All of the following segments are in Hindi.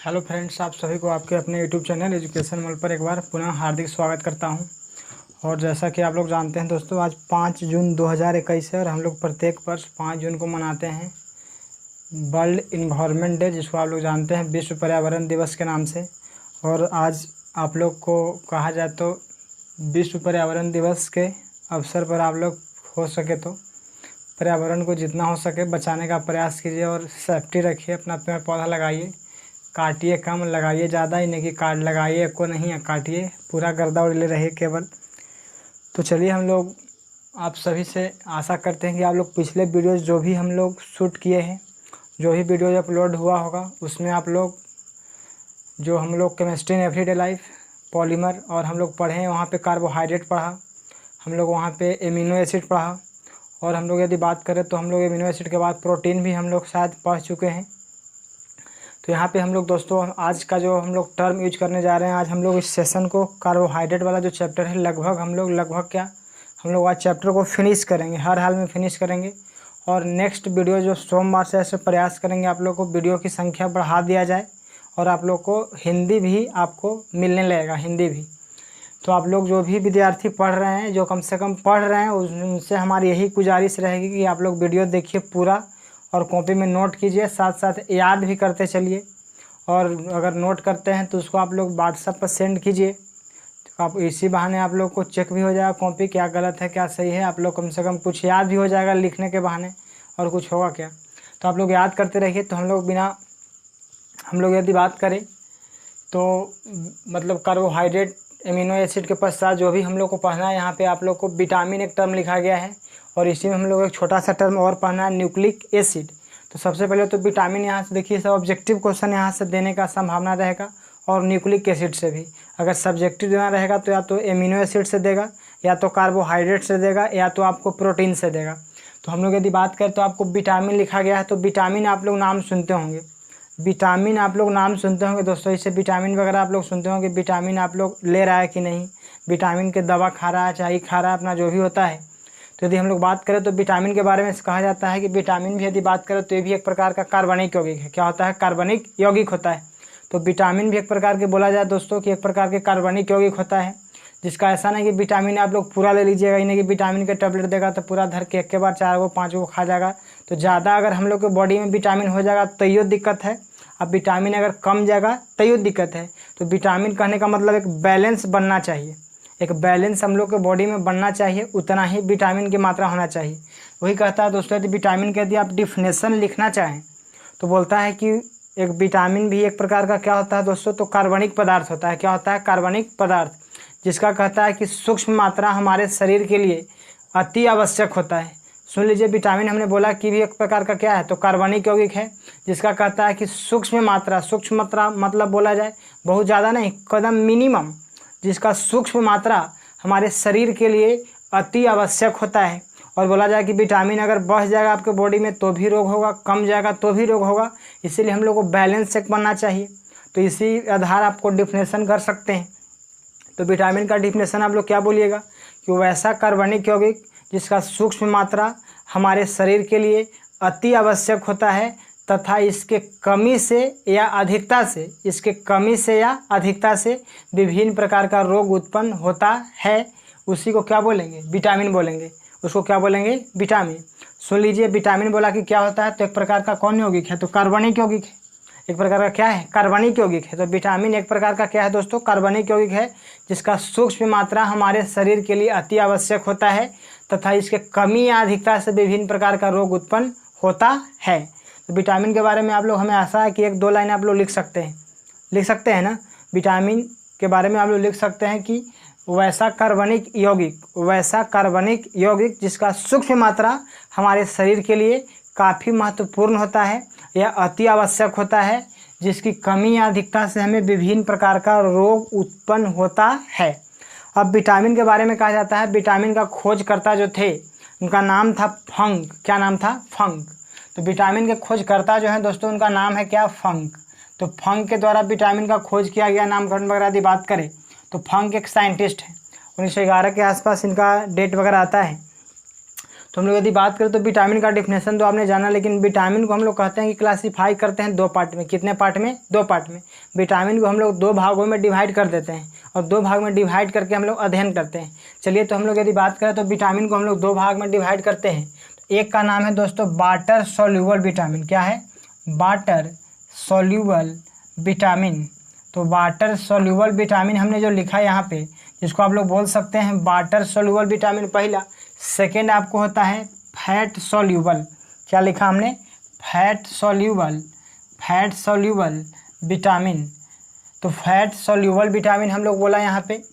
हेलो फ्रेंड्स, आप सभी को आपके अपने यूट्यूब चैनल एजुकेशन वर्ल्ड पर एक बार पुनः हार्दिक स्वागत करता हूं। और जैसा कि आप लोग जानते हैं दोस्तों, आज 5 जून 2021 है और हम लोग प्रत्येक वर्ष 5 जून को मनाते हैं वर्ल्ड इन्वायरमेंट डे, जिसको आप लोग जानते हैं विश्व पर्यावरण दिवस के नाम से। और आज आप लोग को कहा जाए तो विश्व पर्यावरण दिवस के अवसर पर आप लोग हो सके तो पर्यावरण को जितना हो सके बचाने का प्रयास कीजिए और सेफ्टी रखिए। अपना पेड़ पौधा लगाइए, काटिए कम, लगाइए ज़्यादा ही नहीं कि काट लगाइए को नहीं काटिए, पूरा गर्दा उड़े रहिए केवल। तो चलिए, हम लोग आप सभी से आशा करते हैं कि आप लोग पिछले वीडियोज़ जो भी हम लोग शूट किए हैं, जो भी वीडियोज अपलोड हुआ होगा, उसमें आप लोग जो हम लोग chemistry in everyday life, polymer, और हम लोग पढ़े हैं वहाँ पे कार्बोहाइड्रेट पढ़ा, हम लोग वहाँ पे एमिनो एसिड पढ़ा, और हम लोग यदि बात करें तो हम लोग एमिनो एसिड के बाद प्रोटीन भी हम लोग शायद पढ़ चुके हैं। तो यहाँ पे हम लोग दोस्तों आज का जो हम लोग टर्म यूज करने जा रहे हैं, आज हम लोग इस सेशन को कार्बोहाइड्रेट वाला जो चैप्टर है लगभग हम लोग आज चैप्टर को फिनिश करेंगे, हर हाल में फिनिश करेंगे। और नेक्स्ट वीडियो जो सोमवार से ऐसे प्रयास करेंगे आप लोग को वीडियो की संख्या बढ़ा दिया जाए और आप लोग को हिंदी भी आपको मिलने लगेगा, हिंदी भी। तो आप लोग जो भी विद्यार्थी पढ़ रहे हैं, जो कम से कम पढ़ रहे हैं, उनसे हमारी यही गुजारिश रहेगी कि आप लोग वीडियो देखिए पूरा और कॉपी में नोट कीजिए, साथ साथ याद भी करते चलिए। और अगर नोट करते हैं तो उसको आप लोग व्हाट्सएप पर सेंड कीजिए, तो आप इसी बहाने आप लोग को चेक भी हो जाएगा कॉपी क्या गलत है क्या सही है। आप लोग कम से कम कुछ याद भी हो जाएगा लिखने के बहाने, और कुछ होगा क्या। तो आप लोग याद करते रहिए। तो हम लोग यदि बात करें तो मतलब कार्बोहाइड्रेट, एमिनो एसिड के पश्चात जो भी हम लोग को पढ़ना है, यहाँ पे आप लोग को विटामिन एक टर्म लिखा गया है, और इसी में हम लोग एक छोटा सा टर्म और पढ़ना है, न्यूक्लिक एसिड। तो सबसे पहले तो विटामिन यहाँ से देखिए, सब ऑब्जेक्टिव क्वेश्चन यहाँ से देने का संभावना रहेगा, और न्यूक्लिक एसिड से भी अगर सब्जेक्टिव देना रहेगा तो या तो एमिनो एसिड से देगा, या तो कार्बोहाइड्रेट से देगा, या तो आपको प्रोटीन से देगा। तो हम लोग यदि बात करें तो आपको विटामिन लिखा गया है, तो विटामिन आप लोग नाम सुनते होंगे, विटामिन आप लोग नाम सुनते होंगे दोस्तों। इससे विटामिन वगैरह आप लोग सुनते होंगे, विटामिन आप लोग ले रहा है कि नहीं, विटामिन के दवा खा रहा है, चाय खा रहा है, अपना जो भी होता है। तो यदि हम लोग बात करें तो विटामिन के बारे में कहा जाता है कि विटामिन भी यदि बात करें तो ये भी एक प्रकार का कार्बनिक यौगिक है। क्या होता है? कार्बनिक यौगिक होता है। तो विटामिन भी एक प्रकार के बोला जाए दोस्तों कि एक प्रकार के कार्बनिक यौगिक होता है, जिसका ऐसा नहीं कि विटामिन आप लोग पूरा ले लीजिएगा, इन्हें कि विटामिन के टैबलेट देगा तो पूरा धर के एक के बार 4 को 5 को खा जाएगा। तो ज़्यादा अगर हम लोग के बॉडी में विटामिन हो जाएगा तो ये दिक्कत है, अब विटामिन अगर कम जाएगा तो ये दिक्कत है। तो विटामिन कहने का मतलब एक बैलेंस बनना चाहिए, एक बैलेंस हम लोग के बॉडी में बनना चाहिए, उतना ही विटामिन की मात्रा होना चाहिए। वही कहता है दोस्तों, यदि विटामिन के यदि आप डिफिनेशन लिखना चाहें तो बोलता है कि एक विटामिन भी एक प्रकार का क्या होता है दोस्तों, तो कार्बनिक पदार्थ होता है। क्या होता है? कार्बनिक पदार्थ, जिसका कहता है कि सूक्ष्म मात्रा हमारे शरीर के लिए अति आवश्यक होता है। सुन लीजिए, विटामिन हमने बोला कि भी एक प्रकार का क्या है, तो कार्बनिक यौगिक है, जिसका कहता है कि सूक्ष्म मात्रा मतलब बोला जाए बहुत ज़्यादा नहीं, कदम मिनिमम, जिसका सूक्ष्म मात्रा हमारे शरीर के लिए अति आवश्यक होता है। और बोला जाए कि विटामिन अगर बढ़ जाएगा आपके बॉडी में तो भी रोग होगा, कम जाएगा तो भी रोग होगा, इसीलिए हम लोग को बैलेंस चेक बनना चाहिए। तो इसी आधार आपको डिफिनेशन कर सकते हैं। तो विटामिन का डिफिनेशन आप लोग क्या बोलिएगा कि वैसा कार्बनिक यौगिक जिसका सूक्ष्म मात्रा हमारे शरीर के लिए अति आवश्यक होता है तथा इसके कमी से या अधिकता से विभिन्न प्रकार का रोग उत्पन्न होता है, उसी को क्या बोलेंगे? विटामिन बोलेंगे। उसको क्या बोलेंगे? विटामिन। सुन लीजिए, विटामिन बोला कि क्या होता है, तो एक प्रकार का कौन यौगिक है, तो कार्बनिक यौगिक है। एक प्रकार का क्या है? कार्बनिक यौगिक है। तो विटामिन एक प्रकार का क्या है दोस्तों? कार्बनिक यौगिक है, जिसका सूक्ष्म मात्रा हमारे शरीर के लिए अति आवश्यक होता है तथा इसके कमी या अधिकता से विभिन्न प्रकार का रोग उत्पन्न होता है। तो विटामिन के बारे में आप लोग, हमें आशा है कि 1-2 लाइन आप लोग लिख सकते हैं ना। विटामिन के बारे में आप लोग लिख सकते हैं कि वैसा कार्बनिक यौगिक जिसका सूक्ष्म मात्रा हमारे शरीर के लिए काफ़ी महत्वपूर्ण होता है या अति आवश्यक होता है, जिसकी कमी या अधिकता से हमें विभिन्न प्रकार का रोग उत्पन्न होता है। अब विटामिन के बारे में कहा जाता है, विटामिन का खोजकर्ता जो थे उनका नाम था फंक। क्या नाम था? फंक। तो विटामिन के खोजकर्ता जो हैं दोस्तों, उनका नाम है क्या? फंक। तो फंक के द्वारा विटामिन का खोज किया गया। नामकरण वगैरह की बात करें तो फंक एक साइंटिस्ट है, 1911 के आसपास इनका डेट वगैरह आता है। तो हम लोग यदि बात करें तो विटामिन का डिफिनेशन तो आपने जाना, लेकिन विटामिन को हम लोग कहते हैं कि क्लासीफाई करते हैं 2 पार्ट में। कितने पार्ट में? 2 पार्ट में। विटामिन को हम लोग 2 भागों में डिवाइड कर देते हैं और 2 भाग में डिवाइड करके हम लोग अध्ययन करते हैं। चलिए, तो हम लोग यदि बात करें तो विटामिन को हम लोग 2 भाग में डिवाइड करते हैं। एक का नाम है दोस्तों वाटर सोल्यूबल विटामिन। क्या है? Water soluble vitamin. तो वाटर सोल्यूबल विटामिन हमने जो लिखा है यहाँ पे, जिसको आप लोग बोल सकते हैं वाटर सोल्यूबल विटामिन पहला। सेकेंड आपको होता है फैट सोल्यूबल। क्या लिखा हमने? Fat soluble vitamin. तो फैट सोल्यूबल विटामिन हम लोग बोला यहाँ पे।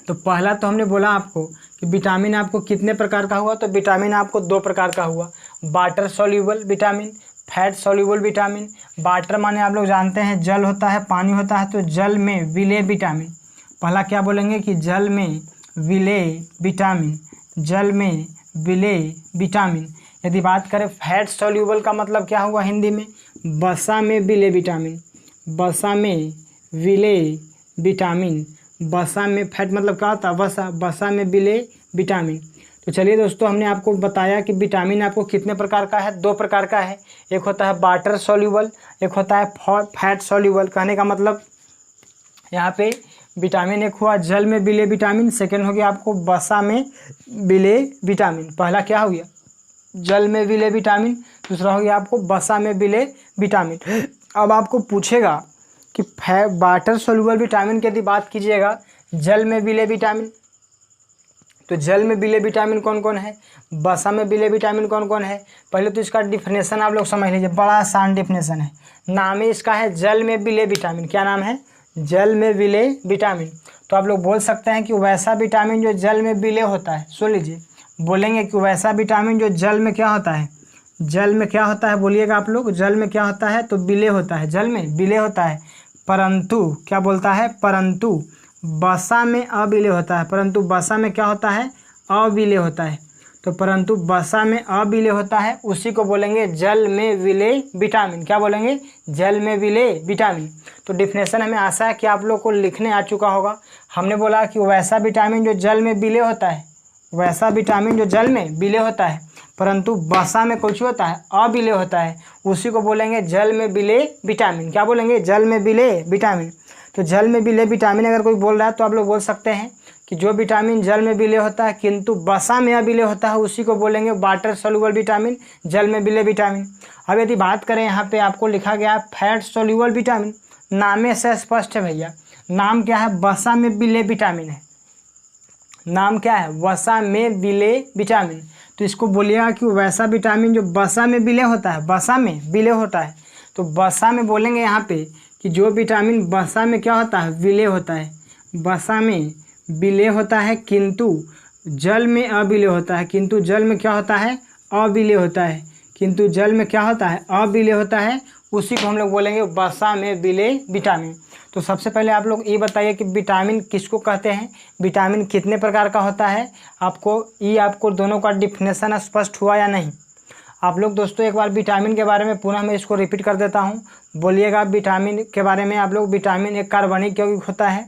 तो पहला तो हमने बोला आपको कि विटामिन आपको कितने प्रकार का हुआ, तो विटामिन आपको 2 प्रकार का हुआ, water soluble vitamin, fat soluble vitamin. Water माने आप लोग जानते हैं जल होता है, पानी होता है, तो जल में विलेय विटामिन। पहला क्या बोलेंगे कि जल में विलेय विटामिन, जल में विलेय विटामिन। यदि बात करें फैट सोल्यूबल का मतलब क्या हुआ हिंदी में? वसा में विलेय विटामिन, वसा में विलेय विटामिन। वसा में फैट मतलब क्या होता है? वसा, वसा में विलेय विटामिन। तो चलिए दोस्तों, हमने आपको बताया कि विटामिन आपको कितने प्रकार का है? 2 प्रकार का है। एक होता है वाटर सोल्यूबल, एक होता है फैट सोल्यूबल। कहने का मतलब यहाँ पे विटामिन एक हुआ जल में विलेय विटामिन, सेकेंड हो गया आपको वसा में विलेय विटामिन। पहला क्या हो गया? जल में विलेय विटामिन, दूसरा हो गया आपको वसा में विलेय विटामिन। अब आपको पूछेगा कि वाटर सोल्यूबल विटामिन की यदि बात कीजिएगा, जल में विलेय विटामिन, तो जल में विलेय विटामिन कौन कौन है? वसा में विलेय विटामिन कौन कौन है? पहले तो इसका डिफिनेशन आप लोग समझ लीजिए, बड़ा आसान डिफिनेशन है। नाम ही इसका है जल में विलेय विटामिन। क्या नाम है? जल में विलेय विटामिन। तो आप लोग बोल सकते हैं कि वैसा विटामिन जो जल में विलेय होता है। सुन लीजिए, बोलेंगे कि वैसा विटामिन जो जल में क्या होता है? जल में क्या होता है? बोलिएगा आप लोग, जल में क्या होता है? तो विलेय होता है, जल में विलेय होता है, परंतु क्या बोलता है? परंतु वसा में अविलेय होता है। परंतु वसा में क्या होता है? अविलेय होता है। तो परंतु वसा में अविलेय होता है, उसी को बोलेंगे जल में विलेय विटामिन। क्या बोलेंगे? जल में विलेय विटामिन। तो डिफिनेशन हमें आशा है कि आप लोग को लिखने आ चुका होगा। हमने बोला कि वैसा विटामिन जो जल में विलेय होता है, वैसा विटामिन जो जल में विलेय होता है परंतु वसा में कुछ होता है? अविलेय होता है, उसी को बोलेंगे जल में विलेय विटामिन। क्या बोलेंगे? जल में विलेय विटामिन। तो जल में विलेय विटामिन अगर कोई बोल रहा है तो आप लोग बोल सकते हैं कि जो विटामिन जल में विलेय होता है किंतु वसा में अविलेय होता है, उसी को बोलेंगे वाटर सोल्यूबल विटामिन, जल में विलेय विटामिन। अब यदि बात करें, यहाँ पे आपको लिखा गया है फैट सोल्यूबल विटामिन। नामे से स्पष्ट है भैया, नाम क्या है? वसा में विलेय विटामिन है। नाम क्या है? वसा में विलेय विटामिन। तो इसको बोलिएगा कि वैसा विटामिन जो वसा में विलेय होता है, वसा में विलेय होता है। तो वसा में बोलेंगे यहाँ पे कि जो विटामिन वसा में क्या होता है? विलेय होता है, वसा में विलेय होता है, किंतु जल में अविलेय होता है। किंतु जल में क्या होता है? अविलेय होता है। किंतु जल में क्या होता है? अविलेय होता है, उसी को हम लोग बोलेंगे वसा में विलेय विटामिन। तो सबसे पहले आप लोग ये बताइए कि विटामिन किसको कहते हैं, विटामिन कितने प्रकार का होता है। आपको दोनों का डिफिनेशन स्पष्ट हुआ या नहीं? आप लोग दोस्तों एक बार विटामिन के बारे में पुनः मैं इसको रिपीट कर देता हूँ, बोलिएगा विटामिन के बारे में आप लोग। विटामिन एक कार्बनिक यौगिक होता है,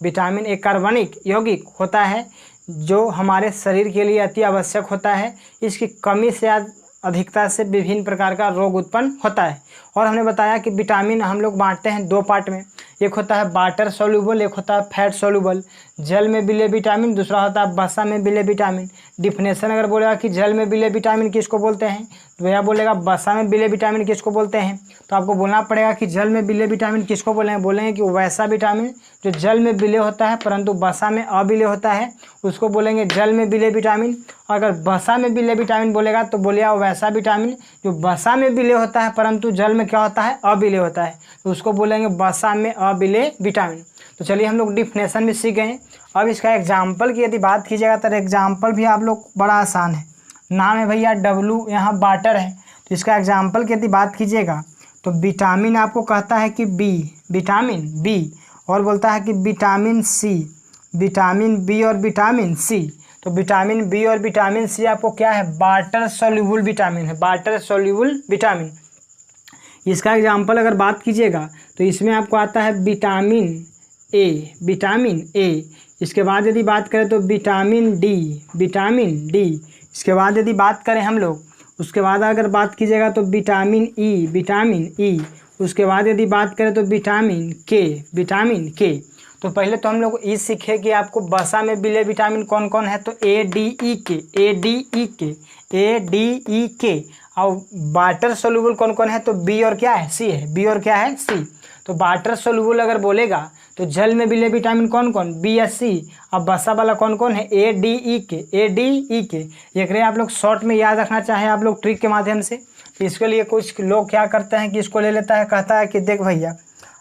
विटामिन एक कार्बनिक यौगिक होता है जो हमारे शरीर के लिए अति आवश्यक होता है। इसकी कमी से अधिकता से विभिन्न प्रकार का रोग उत्पन्न होता है। और हमने बताया कि विटामिन हम लोग बांटते हैं 2 पार्ट में, एक होता है वाटर सोल्यूबल, एक होता है फैट सोल्यूबल। जल में विलेय विटामिन, दूसरा होता है वसा में विलेय विटामिन। डिफिनेशन अगर बोलेगा कि जल में विलेय विटामिन किसको बोलते हैं, तो यह बोलेगा वसा में विलेय विटामिन किसको बोलते हैं। तो आपको बोलना पड़ेगा कि जल में विलेय विटामिन किसको बोलेंगे कि वैसा विटामिन जो जल में विलेय होता है परंतु वसा में अविलेय होता है, उसको बोलेंगे जल में विलेय विटामिन। अगर वसा में विलेय विटामिन बोलेगा तो बोलिएगा वैसा विटामिन जो वसा में विलेय होता है परंतु जल में क्या होता है? अविलेय होता है, तो उसको बोलेंगे वसा में अविलेय विटामिन। तो चलिए हम लोग डिफिनेशन भी सीख गए। अब इसका एग्जाम्पल की यदि बात कीजिएगा तो एग्जाम्पल भी आप लोग बड़ा आसान है। नाम है भैया W, यहाँ वाटर है, तो इसका एग्जाम्पल की यदि बात कीजिएगा तो विटामिन आपको कहता है कि विटामिन बी, और बोलता है कि विटामिन सी, विटामिन बी और विटामिन सी। तो विटामिन बी और विटामिन सी आपको क्या है? वाटर सोल्यूबल विटामिन है, वाटर सोल्यूबल विटामिन। इसका एग्जाम्पल अगर बात कीजिएगा तो इसमें आपको आता है विटामिन ए, विटामिन ए। इसके बाद यदि बात करें तो विटामिन डी, विटामिन डी। इसके बाद यदि बात करें हम लोग, उसके बाद अगर बात कीजिएगा तो विटामिन ई। उसके बाद यदि बात करें तो विटामिन के। तो पहले तो हम लोग ये सीखे कि आपको वसा में मिले विटामिन कौन कौन है, तो ए डी ई के। और वाटर सोल्यूबल कौन कौन है, तो बी और क्या है, सी है, सी। तो वाटर सोल्यूबल अगर बोलेगा तो जल में मिले विटामिन कौन कौन, बी या सी। अब वसा वाला कौन कौन है, ए डी ई के। ये आप लोग शॉर्ट में याद रखना चाहें आप लोग ट्रिक के माध्यम से। तो इसके लिए कुछ लोग क्या करते हैं कि इसको ले लेता है, कहता है कि देख भैया,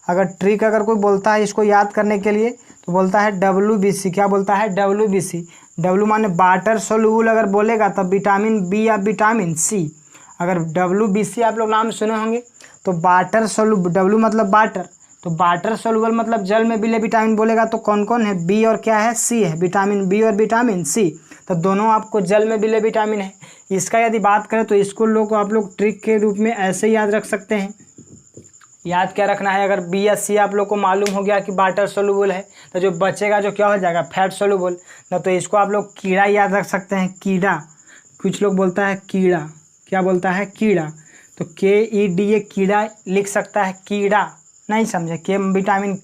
अगर ट्रिक अगर कोई बोलता है इसको याद करने के लिए तो बोलता है WBC। क्या बोलता है, WBC। डब्ल्यू माने वाटर सोल्यूबल अगर बोलेगा तब विटामिन बी या विटामिन सी। अगर WBC आप लोग नाम सुने होंगे तो वाटर सोल्यूबल, डब्ल्यू मतलब वाटर, तो वाटर सोल्यूबल मतलब जल में मिले विटामिन बोलेगा तो कौन कौन है, बी और क्या है, सी है, विटामिन बी और विटामिन सी। तो दोनों आपको जल में मिले विटामिन है। इसका यदि बात करें तो इसको लोग आप लोग ट्रिक के रूप में ऐसे याद रख सकते हैं। याद क्या रखना है, अगर बी या सी आप लोग को मालूम हो गया कि वाटर सोल्यूबल है तो जो बचेगा जो क्या हो जाएगा, फैट सोल्यूबल। तो इसको आप लोग कीड़ा याद रख सकते हैं, कीड़ा। कुछ लोग बोलता है कीड़ा, क्या बोलता है, कीड़ा। तो KEDA कीड़ा लिख सकता है, कीड़ा नहीं समझे। के vitamin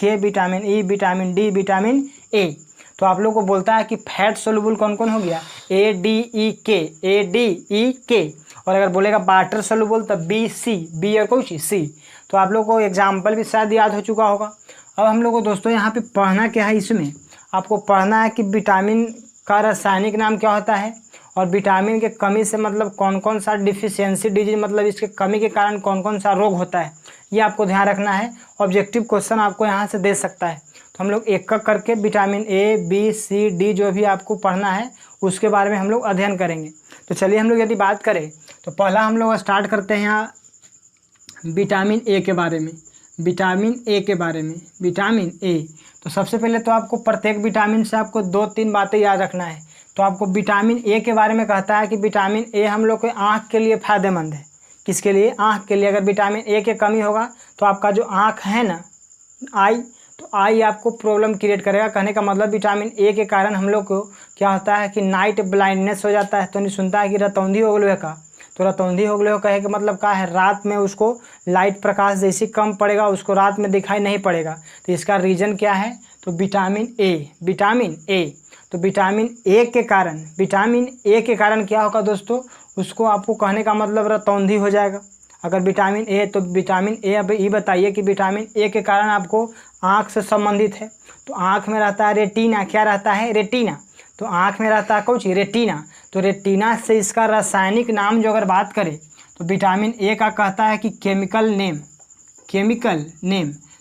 E, vitamin D, vitamin A. तो आप लोग को बोलता है कि फैट सोल्यूबल कौन कौन हो गया, ADE के। और अगर बोलेगा वाटर सोल्यूबल तो बी और कुछ सी। तो आप लोग को एग्जाम्पल भी शायद याद हो चुका होगा। अब हम लोग को दोस्तों यहाँ पे पढ़ना क्या है, इसमें आपको पढ़ना है कि विटामिन का रासायनिक नाम क्या होता है और विटामिन के कमी से मतलब कौन कौन सा डिफिशियंसी डिजीज, मतलब इसके कमी के कारण कौन कौन सा रोग होता है, ये आपको ध्यान रखना है। ऑब्जेक्टिव क्वेश्चन आपको यहाँ से दे सकता है। तो हम लोग एक एक करके vitamin A, B, C, D जो भी आपको पढ़ना है उसके बारे में हम लोग अध्ययन करेंगे। तो चलिए हम लोग यदि बात करें तो पहला हम लोग स्टार्ट करते हैं यहाँ विटामिन ए के बारे में। विटामिन ए तो सबसे पहले तो आपको प्रत्येक विटामिन से आपको 2-3 बातें याद रखना है। तो आपको विटामिन ए के बारे में कहता है कि विटामिन ए हम लोग के आँख के लिए फ़ायदेमंद है। किसके लिए, आँख के लिए। अगर विटामिन ए की कमी होगा तो आपका जो आँख है ना, आई, तो आई आपको प्रॉब्लम क्रिएट करेगा। कहने का मतलब विटामिन ए के कारण हम लोग को क्या होता है कि नाइट ब्लाइंडनेस हो जाता है। तो नहीं सुनता है कि रतौंधी हो गलो का, तो रतौंधी हो गलो कहे कि मतलब क्या है, रात में उसको लाइट प्रकाश जैसी कम पड़ेगा, उसको रात में दिखाई नहीं पड़ेगा। तो इसका रीज़न क्या है, तो विटामिन ए। तो विटामिन ए के कारण क्या होगा दोस्तों, उसको आपको कहने का मतलब रतौंधी हो जाएगा। अगर विटामिन ए, तो विटामिन ए, अब ये बताइए कि विटामिन ए के कारण आपको आँख से संबंधित है। तो आँख में रहता है रेटिना, क्या रहता है, रेटिना। तो आँख में रहता है कौन, रेटिना। तो रेटिना से इसका रासायनिक नाम जो अगर बात करें तो विटामिन ए का कहता है कि केमिकल नेम।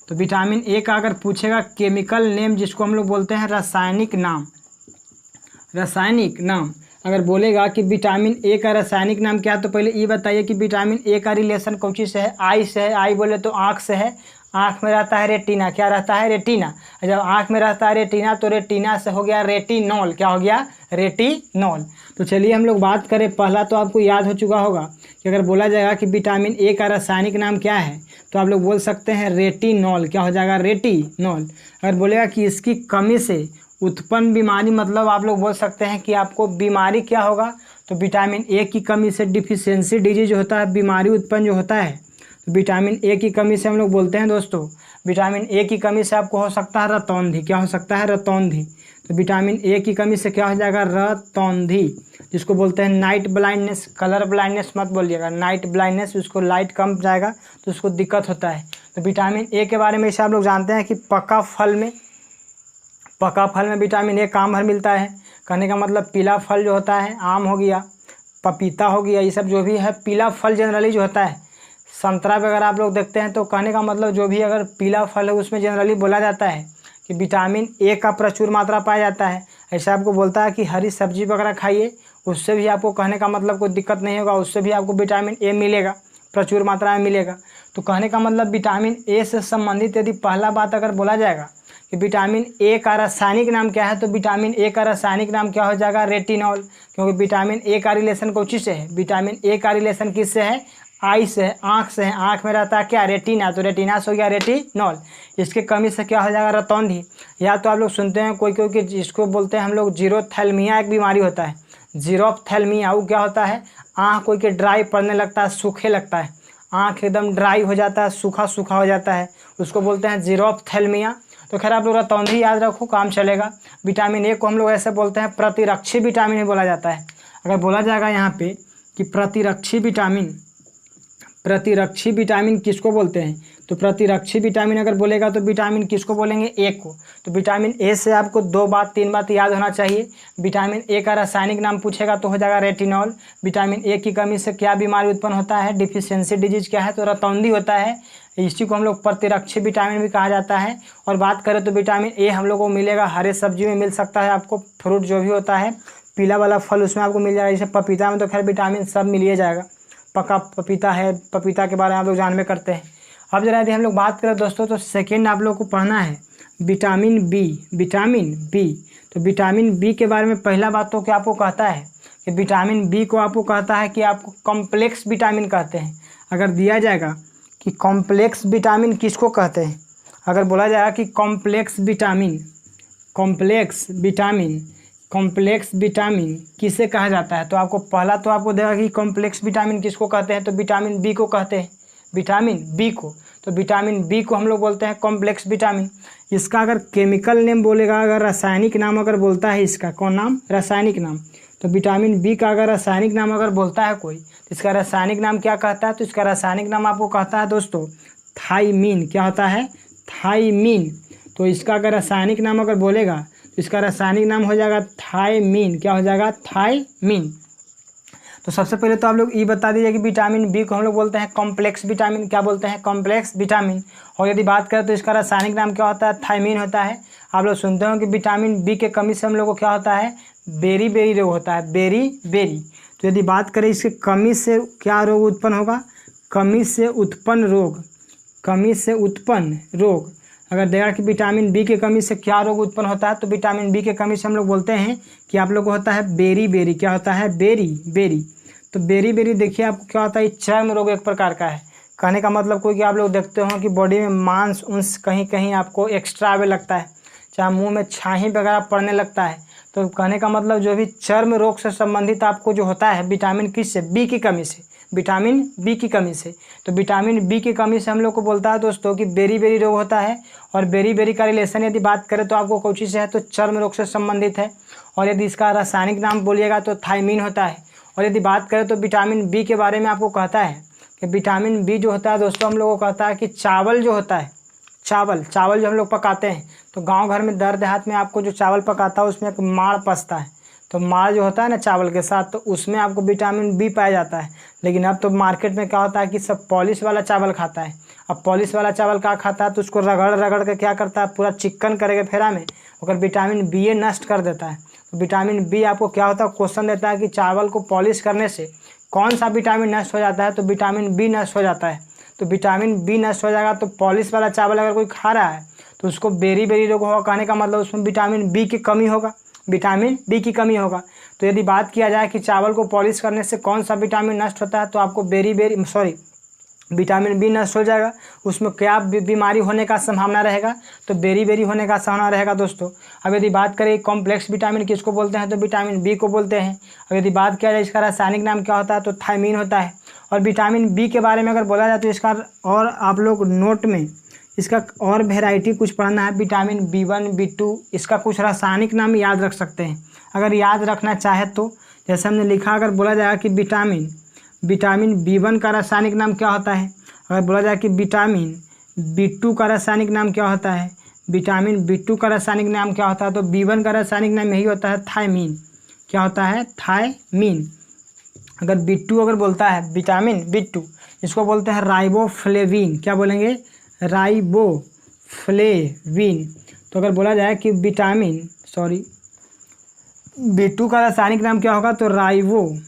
तो विटामिन ए का अगर पूछेगा केमिकल नेम, जिसको हम लोग बोलते हैं रासायनिक नाम, अगर बोलेगा कि विटामिन ए का रासायनिक नाम क्या है, तो पहले ये बताइए कि विटामिन ए का रिलेशन कौन चीज़ से है, आई से है। आई बोले तो आँख से है, आँख में रहता है रेटिना, क्या रहता है, रेटिना। जब आँख में रहता है रेटिना तो रेटिना से हो गया रेटिनॉल, क्या हो गया, रेटिनॉल। तो चलिए हम लोग बात करें, पहला तो आपको याद हो चुका होगा कि अगर बोला जाएगा कि विटामिन ए का रासायनिक नाम क्या है तो आप लोग बोल सकते हैं रेटिनॉल, क्या हो जाएगा, रेटिनॉल। अगर बोलेगा कि इसकी कमी से उत्पन्न बीमारी, मतलब आप लोग बोल सकते हैं कि आपको बीमारी क्या होगा, तो विटामिन ए की कमी से डिफिशियंसी डिजीज होता है, बीमारी उत्पन्न जो होता है। तो विटामिन ए की कमी से हम लोग बोलते हैं दोस्तों, विटामिन ए की कमी से आपको हो सकता है रतौंधी, क्या हो सकता है, रतौंधी। तो विटामिन ए की कमी से क्या हो जाएगा, रतौंधी, जिसको बोलते हैं नाइट ब्लाइंडनेस। कलर ब्लाइंडनेस मत बोलिएगा, नाइट ब्लाइंडनेस, उसको लाइट कम जाएगा तो उसको दिक्कत होता है। तो विटामिन ए के बारे में इसे आप लोग जानते हैं कि पका फल में विटामिन ए काम भर मिलता है। कहने का मतलब पीला फल जो होता है, आम हो गया, पपीता हो गया, ये सब जो भी है पीला फल जनरली जो होता है, संतरा वगैरह आप लोग देखते हैं, तो कहने का मतलब जो भी अगर पीला फल है उसमें जनरली बोला जाता है कि विटामिन ए का प्रचुर मात्रा पाया जाता है। ऐसा आपको बोलता है कि हरी सब्जी वगैरह खाइए, उससे भी आपको कहने का मतलब कोई दिक्कत नहीं होगा, उससे भी आपको विटामिन ए मिलेगा, प्रचुर मात्रा में मिलेगा। तो कहने का मतलब विटामिन ए से संबंधित यदि पहला बात अगर बोला जाएगा कि विटामिन ए का रासायनिक नाम क्या है, तो विटामिन ए का रासायनिक नाम क्या हो जाएगा, रेटिनॉल। क्योंकि विटामिन ए का रिलेशन कौन चीज़ से है, विटामिन ए का रिलेशन किससे है, आई से है, आँख से है। आँख में रहता है क्या, रेटिना, तो रेटिना से हो गया रेटिनॉल। इसके कमी से क्या हो जाएगा, रतौंधी। या तो आप लोग सुनते हैं कोई कि जिसको बोलते हैं हम लोग जीरोथैल्मिया, एक बीमारी होता है। जीरोफ्थैल्मिया वो क्या होता है, आँख कोई के ड्राई पड़ने लगता है, सूखे लगता है, आँख एकदम ड्राई हो जाता है, सूखा सूखा हो जाता है, उसको बोलते हैं जीरोफ्थैल्मिया। तो खैर आप लोग रतौंधी याद रखो, काम चलेगा। विटामिन ए को हम लोग ऐसे बोलते हैं प्रतिरक्षी विटामिन भी बोला जाता है। अगर बोला जाएगा यहाँ पे कि प्रतिरक्षी विटामिन किसको बोलते हैं, तो प्रतिरक्षी विटामिन अगर बोलेगा तो विटामिन किसको बोलेंगे, ए को। तो विटामिन ए से आपको 2 बात 3 बात याद होना चाहिए। विटामिन ए का रासायनिक नाम पूछेगा तो हो जाएगा रेटिनॉल। विटामिन ए की कमी से क्या बीमारी उत्पन्न होता है, डिफिशियंसी डिजीज क्या है, तो रतौंधी होता है। इसी को हम लोग प्रतिरक्षी विटामिन भी कहा जाता है। और बात करें तो विटामिन ए हम लोग को मिलेगा हरे सब्जी में मिल सकता है, आपको फ्रूट जो भी होता है पीला वाला फल उसमें आपको मिल जाएगा। जैसे पपीता में तो खैर विटामिन सब मिल ही जाएगा, पका पपीता है, पपीता के बारे में आप लोग जानबे करते हैं। अब जरा यदि हम लोग बात करें दोस्तों तो सेकेंड आप लोग को पढ़ना है विटामिन बी। तो विटामिन बी के बारे में पहला बात तो क्या आपको कहता है कि विटामिन बी को आपको कहता है कि आपको कॉम्प्लेक्स विटामिन कहते हैं। अगर दिया जाएगा कि कॉम्प्लेक्स विटामिन किसको कहते हैं, अगर बोला जाएगा कि कॉम्प्लेक्स विटामिन किसे कहा जाता है, तो आपको पहला तो आपको देगा कि कॉम्प्लेक्स विटामिन किसको कहते हैं, तो विटामिन बी को कहते हैं, विटामिन बी को। तो विटामिन बी को हम लोग बोलते हैं कॉम्प्लेक्स विटामिन। इसका अगर केमिकल नेम बोलेगा, अगर रासायनिक नाम अगर बोलता है, इसका कौन नाम, रासायनिक नाम, तो विटामिन बी का अगर रासायनिक नाम अगर बोलता है कोई, तो इसका रासायनिक नाम क्या कहता है, तो इसका रासायनिक नाम आपको कहता है दोस्तों थाइमीन। क्या होता है, थाइमीन। तो इसका अगर रासायनिक नाम अगर बोलेगा तो इसका रासायनिक नाम हो जाएगा थाइमीन। क्या हो जाएगा, थाइमीन। तो सबसे पहले तो आप लोग ये बता दीजिए कि विटामिन बी को हम लोग बोलते हैं कॉम्प्लेक्स विटामिन। क्या बोलते हैं, कॉम्प्लेक्स विटामिन। और यदि बात करें तो इसका रासायनिक नाम क्या होता है, थाइमीन होता है। आप लोग सुनते हो कि विटामिन बी के कमी से हम लोग को क्या होता है, बेरी बेरी रोग होता है, बेरी बेरी। तो यदि बात करें इसके कमी से क्या रोग उत्पन्न होगा, कमी से उत्पन्न रोग अगर देगा कि विटामिन बी की कमी से क्या रोग उत्पन्न होता है, तो विटामिन बी की कमी से हम लोग बोलते हैं कि आप लोग को होता है बेरी बेरी। क्या होता है, बेरी बेरी। तो बेरी बेरी देखिए आपको क्या होता है, चर्म रोग एक प्रकार का है। कहने का मतलब कोई कि आप लोग देखते हो कि बॉडी में मांस उंस कहीं कहीं आपको एक्स्ट्रा आवे लगता है, चाहे मुंह में छाही वगैरह पड़ने लगता है। तो कहने का मतलब जो भी चर्म रोग से संबंधित आपको जो होता है विटामिन किससे, बी की कमी से, विटामिन बी की कमी से। तो विटामिन बी की कमी से हम लोग को बोलता है दोस्तों कि बेरी बेरी रोग होता है। और बेरी बेरी का रिलेशन यदि बात करें तो आपको कोई चीज़ है तो चर्म रोग से संबंधित है। और यदि इसका रासायनिक नाम बोलिएगा तो थाइमीन होता है। और यदि बात करें तो विटामिन बी के बारे में आपको कहता है कि विटामिन बी जो होता है दोस्तों हम लोग को कहता है कि चावल जो होता है, चावल जो हम लोग पकाते हैं, तो गांव घर में दर देहात में आपको जो चावल पकाता है उसमें एक माड़ पसता है। तो माड़ जो होता है ना चावल के साथ, तो उसमें आपको विटामिन बी पाया जाता है। लेकिन अब तो मार्केट में क्या होता है कि सब पॉलिश वाला चावल खाता है। अब पॉलिश वाला चावल क्या खाता है, तो उसको रगड़ रगड़ के क्या करता है, पूरा चिकन करके फेरा में अगर विटामिन बी ए नष्ट कर देता है। तो विटामिन बी आपको क्या होता है, क्वेश्चन देता है कि चावल को पॉलिश करने से कौन सा विटामिन नष्ट हो जाता है, तो विटामिन बी नष्ट हो जाता है। तो विटामिन बी नष्ट हो जाएगा। तो पॉलिश वाला चावल अगर कोई खा रहा है तो उसको बेरी बेरी रोग होगा। कहने का मतलब उसमें विटामिन बी की कमी होगा, विटामिन बी की कमी होगा। तो यदि बात किया जाए कि चावल को पॉलिश करने से कौन सा विटामिन नष्ट होता है, तो आपको विटामिन बी नष्ट हो जाएगा। उसमें क्या बीमारी होने का संभावना रहेगा, तो बेरी बेरी होने का संभावना रहेगा दोस्तों। अब यदि बात करें कॉम्प्लेक्स विटामिन किसको बोलते हैं, तो विटामिन बी को बोलते हैं। अब यदि बात किया जाए इसका रासायनिक नाम क्या होता है, तो थाइमीन होता है। और विटामिन बी के बारे में अगर बोला जाए तो इसका और आप लोग नोट में इसका और वेराइटी कुछ पढ़ना है, विटामिन B1 B2, इसका कुछ रासायनिक नाम याद रख सकते हैं अगर याद रखना चाहे तो। जैसे हमने लिखा, अगर बोला जाएगा कि विटामिन B1 का रासायनिक नाम क्या होता है, अगर बोला जाए कि विटामिन B2 का रासायनिक नाम क्या होता है, विटामिन B2 का रासायनिक नाम क्या होता है, तो B1 का रासायनिक नाम यही होता है थाइमीन। क्या होता है, थाइमीन। अगर B2 अगर बोलता है विटामिन B2, इसको बोलते हैं राइबोफ्लेविन। क्या बोलेंगे, राइबोफ्लेविन। तो अगर बोला जाए कि B2 का रासायनिक नाम क्या होगा, तो राइबोफ्लेविन।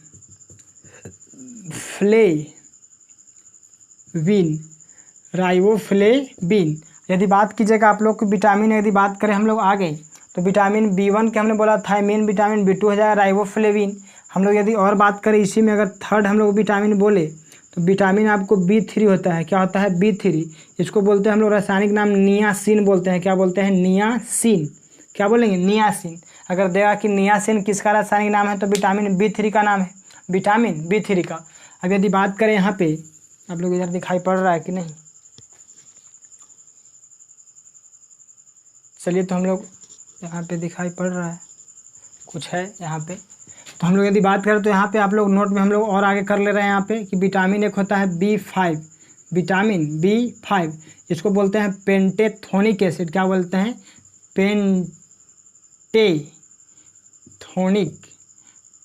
यदि बात कीजिएगा आप लोग को विटामिन, यदि बात करें हम लोग आगे, तो विटामिन B1 के हमने बोला थाइमीन, विटामिन B2 हो जाएगा राइबोफ्लेविन। हम लोग यदि और बात करें इसी में, अगर थर्ड हम लोग विटामिन बोले तो विटामिन आपको B3 होता है। क्या होता है, B3। इसको बोलते हैं हम लोग रासायनिक नाम नियासिन बोलते हैं। क्या बोलते हैं, नियासिन। क्या बोलेंगे, नियासिन। अगर देगा कि नियासिन किसका रासायनिक नाम है तो विटामिन B3 का नाम है, विटामिन B3 का। अब यदि बात करें यहाँ पे, आप लोग इधर दिखाई पड़ रहा है कि नहीं, चलिए तो हम लोग यहाँ पे दिखाई पड़ रहा है, कुछ है यहाँ पे। तो हम लोग यदि बात करें तो यहाँ पे आप लोग नोट में हम लोग और आगे कर ले रहे हैं यहाँ पे कि विटामिन एक होता है B5, विटामिन B5, इसको बोलते हैं पेंटेथोनिक एसिड। क्या बोलते हैं?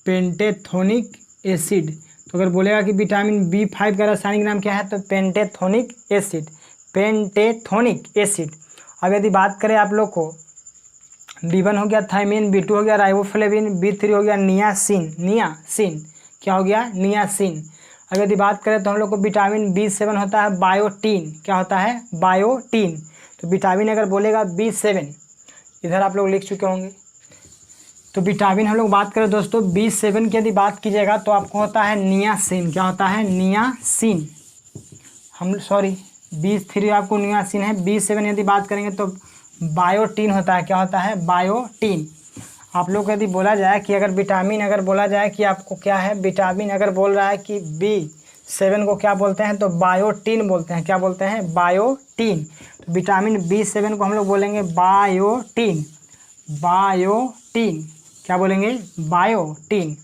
पेंटेथोनिक एसिड। तो अगर बोलेगा कि विटामिन B5 का रासायनिक नाम क्या है तो पेंटेथोनिक एसिड, पेंटेथोनिक एसिड। अब यदि बात करें आप लोग को, B1 हो गया थायमिन, B2 हो गया राइबोफ्लेविन, B3 हो गया नियासिन, नियासिन क्या हो गया? नियासिन। अब यदि बात करें तो हम लोग को विटामिन B7 होता है बायोटीन। क्या होता है? बायोटीन। तो विटामिन अगर बोलेगा B7, इधर आप लोग लिख चुके होंगे। तो विटामिन हम लोग बात करें दोस्तों B7 की यदि बात कीजिएगा तो आपको होता है नियासिन। क्या होता है? नियासिन। B3 आपको नियासिन है, B7 यदि बात करेंगे तो बायोटीन होता है। क्या होता है? बायोटीन। आप लोग को यदि बोला जाए कि अगर विटामिन अगर बोला जाए कि आपको क्या है, विटामिन अगर बोल रहा है कि B7 को क्या बोलते हैं तो बायोटीन बोलते हैं। क्या बोलते हैं? बायोटीन। तो विटामिन B7 को हम लोग बोलेंगे बायोटीन, बायोटीन। क्या बोलेंगे? बायोटीन।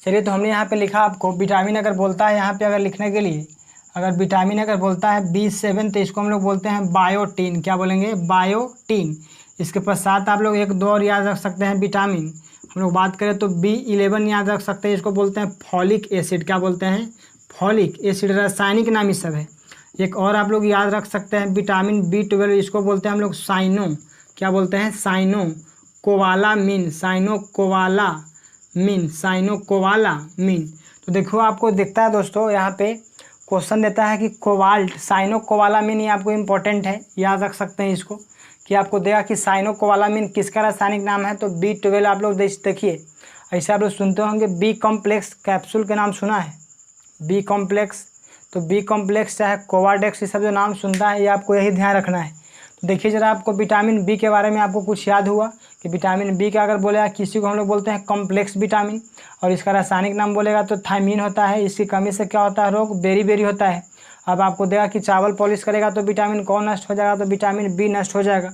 चलिए तो हमने यहाँ पे लिखा आपको विटामिन अगर बोलता है, यहाँ पे अगर लिखने के लिए अगर विटामिन अगर बोलता है B7 तो इसको हम लोग बोलते हैं बायोटीन। क्या बोलेंगे? बायोटीन। इसके पश्चात आप लोग एक दो और याद रख सकते हैं विटामिन। हम लोग बात करें तो B11 याद रख सकते हैं, इसको बोलते हैं फॉलिक एसिड। क्या बोलते हैं? Folic acid. रासायनिक नाम ही सब है। एक और आप लोग याद रख सकते हैं विटामिन B12, इसको बोलते हैं हम लोग साइनो। क्या बोलते हैं? Cyanocobalamin, cyanocobalamin, cyanocobalamin. तो देखो आपको दिखता है दोस्तों यहाँ पे क्वेश्चन देता है कि कोबाल्ट, साइनो कोवालामिन, ये आपको इंपॉर्टेंट है, याद रख सकते हैं इसको कि आपको देगा कि साइनो कोवालामिन किसका रासायनिक नाम है तो B12। आप लोग देखिए ऐसे आप लोग सुनते होंगे B कॉम्प्लेक्स कैप्सूल के नाम सुना है, B कॉम्प्लेक्स। तो B कॉम्प्लेक्स चाहे कोवाडेक्स, ये सब जो नाम सुनता है ये आपको यही ध्यान रखना है। तो देखिए जरा आपको विटामिन B के बारे में आपको कुछ याद हुआ कि विटामिन B का अगर बोलेगा किसी को हम लोग बोलते हैं कॉम्प्लेक्स विटामिन, और इसका रासायनिक नाम बोलेगा तो थायमीन होता है। इसकी कमी से क्या होता है? रोग बेरी होता है। अब आपको देगा कि चावल पॉलिश करेगा तो विटामिन कौन नष्ट हो जाएगा तो विटामिन B नष्ट हो जाएगा।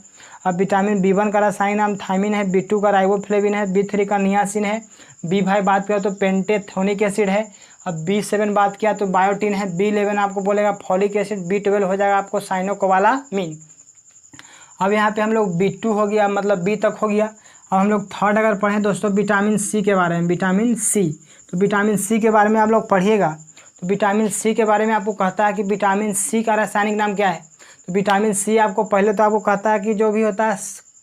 अब विटामिन B1 का रासायनिक नाम थायमीन है, B2 का राइबोफ्लेविन है, B3 का नियासिन है, B5 बात किया तो पेंटेथोनिक एसिड है। अब B7 बात किया तो बायोटीन है, B11 आपको बोलेगा फॉलिक एसिड, B12 हो जाएगा आपको साइनोकोबालामिन। अब यहाँ पे हम लोग B2 हो गया, मतलब B तक हो गया। अब हम लोग थर्ड अगर पढ़ें दोस्तों विटामिन C के बारे में, विटामिन C। तो विटामिन C के बारे में आप लोग पढ़िएगा तो विटामिन C के बारे में आपको कहता है कि विटामिन C का रासायनिक नाम क्या है। तो विटामिन C आपको पहले तो आपको कहता है कि जो भी होता है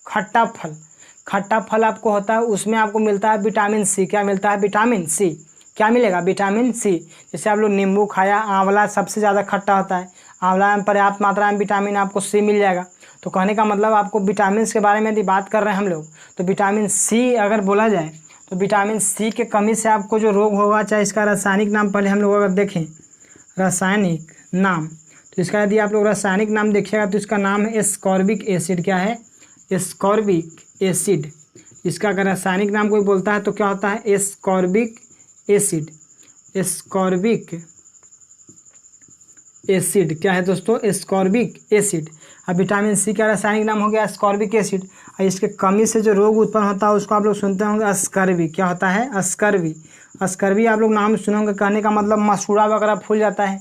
खट्टा फल आपको होता है, उसमें आपको मिलता है विटामिन C। क्या मिलता है? Vitamin C। क्या मिलेगा? Vitamin C। जैसे आप लोग नींबू खाया, आंवला सबसे ज़्यादा खट्टा होता है, आंवला में पर्याप्त मात्रा में विटामिन आपको C मिल जाएगा। तो कहने का मतलब आपको विटामिन के बारे में यदि बात कर रहे हैं हम लोग तो विटामिन C अगर बोला जाए तो विटामिन C के कमी से आपको जो रोग होगा, चाहे इसका रासायनिक नाम पहले हम लोग अगर देखें, रासायनिक नाम, तो इसका यदि आप लोग रासायनिक नाम देखिएगा तो इसका नाम है एस्कॉर्बिक एसिड। क्या है? Ascorbic acid. इसका अगर रासायनिक नाम कोई बोलता है तो क्या होता है? Ascorbic acid. एस्कॉर्बिक एसिड क्या है दोस्तों? Ascorbic acid. अब विटामिन C का रासायनिक नाम हो गया एस्कॉर्बिक एसिड। और इसके कमी से जो रोग उत्पन्न होता है उसको आप लोग सुनते होंगे अस्कर्वी। क्या होता है? अस्कर्वी। अस्कर्वी आप लोग नाम सुने होंगे, कहने का मतलब मसूड़ा वगैरह फूल जाता है।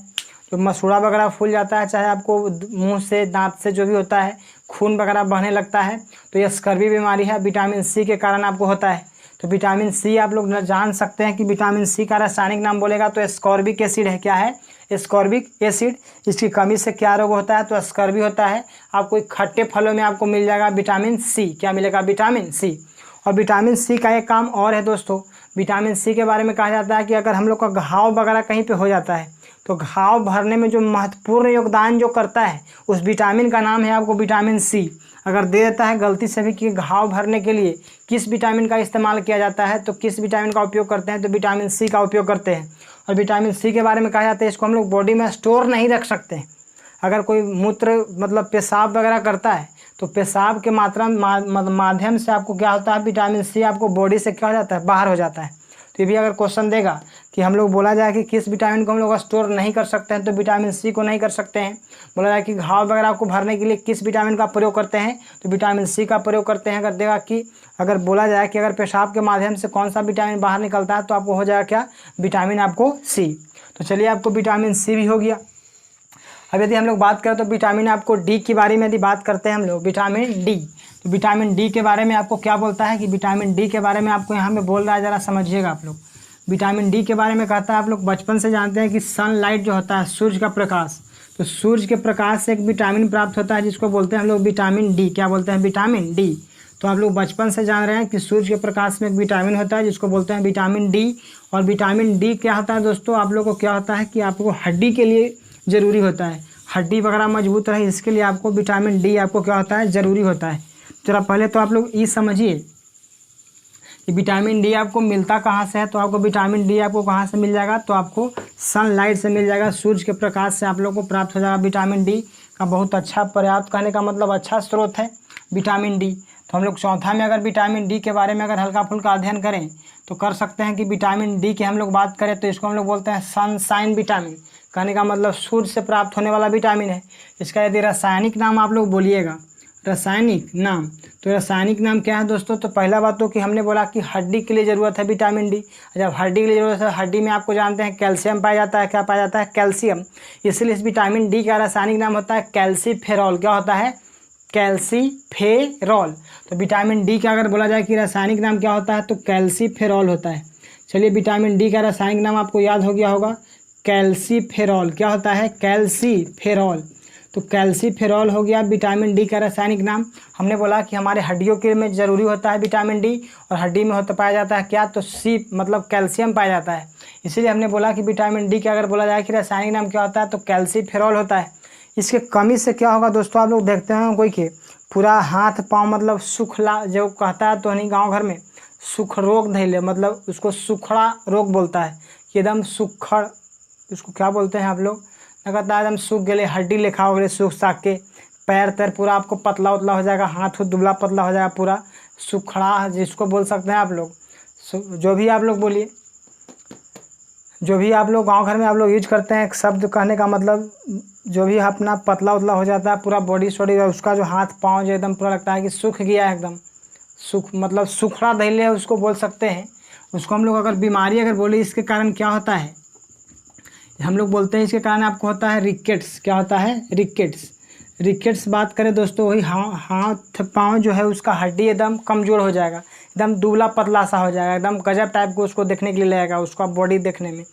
जो मसूड़ा वगैरह फूल जाता है, चाहे आपको मुंह से, दांत से जो भी होता है, खून वगैरह बहने लगता है, तो ये अस्कर्वी बीमारी है, विटामिन C के कारण आपको होता है। तो विटामिन C आप लोग जान सकते हैं कि विटामिन C का रासायनिक नाम बोलेगा तो एस्कॉर्बिक एसिड है। क्या है? Ascorbic acid. इसकी कमी से क्या रोग होता है तो अस्कर्वी होता है। आपको खट्टे फलों में आपको मिल जाएगा विटामिन C। क्या मिलेगा? Vitamin C। और विटामिन C का एक काम और है दोस्तों, विटामिन C के बारे में कहा जाता है कि अगर हम लोग का घाव वगैरह कहीं पे हो जाता है तो घाव भरने में जो महत्वपूर्ण योगदान जो करता है उस विटामिन का नाम है आपको विटामिन C। अगर दे देता है गलती से भी कि घाव भरने के लिए किस विटामिन का इस्तेमाल किया जाता है तो किस विटामिन का उपयोग करते हैं तो विटामिन C का उपयोग करते हैं। और विटामिन C के बारे में कहा जाता है इसको हम लोग बॉडी में स्टोर नहीं रख सकते हैं। अगर कोई मूत्र मतलब पेशाब वगैरह करता है तो पेशाब के माध्यम से आपको क्या होता है, विटामिन सी आपको बॉडी से क्या हो जाता है, बाहर हो जाता है। तो ये भी अगर क्वेश्चन देगा कि हम लोग बोला जाए कि किस विटामिन को हम लोग स्टोर नहीं कर सकते हैं, तो विटामिन सी को नहीं कर सकते हैं। बोला जाए कि घाव वगैरह को भरने के लिए किस विटामिन का प्रयोग करते हैं, तो विटामिन सी का प्रयोग करते हैं। अगर देगा कि अगर बोला जाए कि अगर पेशाब के माध्यम से कौन सा विटामिन बाहर निकलता है, तो आपको हो जाएगा क्या, विटामिन आपको सी। तो चलिए आपको विटामिन सी भी हो गया। अब यदि हम लोग बात करें तो विटामिन आपको डी के बारे में यदि बात करते हैं हम लोग, विटामिन डी, तो विटामिन डी के बारे में आपको क्या बोलता है कि विटामिन डी के बारे में आपको यहाँ पे बोल रहा है, ज़रा समझिएगा आप लोग। विटामिन डी के बारे में कहता है, आप लोग बचपन से जानते हैं कि सनलाइट जो होता है, सूर्य का प्रकाश, तो सूर्य के प्रकाश से एक विटामिन प्राप्त होता है जिसको बोलते हैं हम लोग विटामिन डी। क्या बोलते हैं, विटामिन डी। तो आप लोग बचपन से जान रहे हैं कि सूर्य के प्रकाश में एक विटामिन होता है जिसको बोलते हैं विटामिन डी। और विटामिन डी क्या होता है दोस्तों, आप लोग को क्या होता है कि आपको हड्डी के लिए ज़रूरी होता है, हड्डी वगैरह मजबूत रहे, इसके लिए आपको विटामिन डी आपको क्या होता है, ज़रूरी होता है। जरा पहले तो आप लोग ये समझिए कि विटामिन डी आपको मिलता कहाँ से है। तो आपको विटामिन डी आपको कहाँ से मिल जाएगा, तो आपको सनलाइट से मिल जाएगा, सूर्य के प्रकाश से आप लोग को प्राप्त हो जाएगा। विटामिन डी का बहुत अच्छा, पर्याप्त कहने का मतलब अच्छा स्रोत है विटामिन डी। तो हम लोग चौथा में अगर विटामिन डी के बारे में अगर हल्का फुल्का अध्ययन करें तो कर सकते हैं कि विटामिन डी की हम लोग बात करें तो इसको हम लोग बोलते हैं सनशाइन विटामिन। कहने का मतलब सूर्य से प्राप्त होने वाला विटामिन है। इसका यदि रासायनिक नाम आप लोग बोलिएगा, रासायनिक नाम, तो रासायनिक नाम क्या है दोस्तों, तो पहला बात तो कि हमने बोला कि हड्डी के लिए ज़रूरत है विटामिन डी। जब हड्डी के लिए ज़रूरत है, हड्डी में आपको जानते हैं कैल्शियम पाया जाता है। क्या पाया जाता है, कैल्शियम। इसलिए इस विटामिन डी का रासायनिक नाम होता है कैल्सीफेरॉल। क्या होता है, कैल्सीफेरॉल। तो विटामिन डी का अगर बोला जाए कि रासायनिक नाम क्या होता है, तो कैल्सीफेरॉल होता है। चलिए विटामिन डी का रासायनिक नाम आपको याद हो गया होगा, कैल्सीफेरॉल। क्या होता है, कैल्सीफेरॉल। तो कैल्सीफेरॉल हो गया विटामिन डी का रासायनिक नाम। हमने बोला कि हमारे हड्डियों के में ज़रूरी होता है विटामिन डी, और हड्डी में होता पाया जाता है क्या, तो सी मतलब कैल्शियम पाया जाता है। इसीलिए हमने बोला कि विटामिन डी का अगर बोला जाए कि रासायनिक नाम क्या होता है, तो कैल्सीफेरॉल होता है। इसके कमी से क्या होगा दोस्तों, आप लोग देखते हैं कोई के पूरा हाथ पाँव मतलब सुखला जो कहता है, तो नहीं गाँव घर में सुख रोग धैले, मतलब उसको सुखड़ा रोग बोलता है कि एकदम सुखड़, उसको क्या बोलते हैं आप लोग, कहता है एकदम सूख गए, हड्डी लेखा हो गए, सूख साख के पैर तैर पूरा आपको पतला उतला हो जाएगा, हाथ दुबला पतला हो जाएगा, पूरा सुखड़ा जिसको बोल सकते हैं आप लोग। जो भी आप लोग बोलिए, जो भी आप लोग गांव घर में आप लोग यूज करते हैं शब्द कहने का मतलब, जो भी अपना पतला उतला हो जाता है पूरा बॉडी शॉडी, उसका जो हाथ पाँव जो एकदम पूरा लगता है कि सूख गया है एकदम, सूख मतलब सुखड़ा धैले उसको बोल सकते हैं। उसको हम लोग अगर बीमारी अगर बोले इसके कारण क्या होता है, हम लोग बोलते हैं इसके कारण आपको होता है रिकेट्स। क्या होता है, रिकेट्स। रिकेट्स बात करें दोस्तों, वही हाथ पाँव जो है उसका हड्डी एकदम कमज़ोर हो जाएगा, एकदम दुबला पतला सा हो जाएगा, एकदम गजब टाइप को उसको देखने के लिए लगेगा, उसका बॉडी देखने में,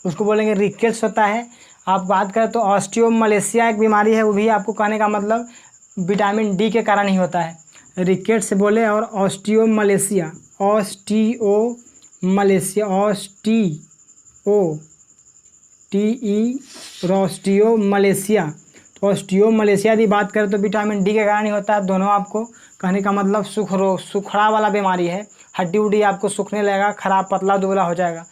उसको बोलेंगे रिकेट्स होता है। आप बात करें तो ऑस्टियोमलेशिया एक बीमारी है, वो भी आपको कहने का मतलब विटामिन डी के कारण ही होता है। रिकेट्स बोले और ऑस्टियोमलेशिया, ऑस्टियोमलेशिया। तो ऑस्टियोमलेशिया यदि बात करें तो विटामिन डी के कारण ही होता है। दोनों आपको कहने का मतलब सुख रोग, सुखड़ा वाला बीमारी है, हड्डी उड्डी आपको सूखने लगेगा, खराब पतला दुबला हो जाएगा।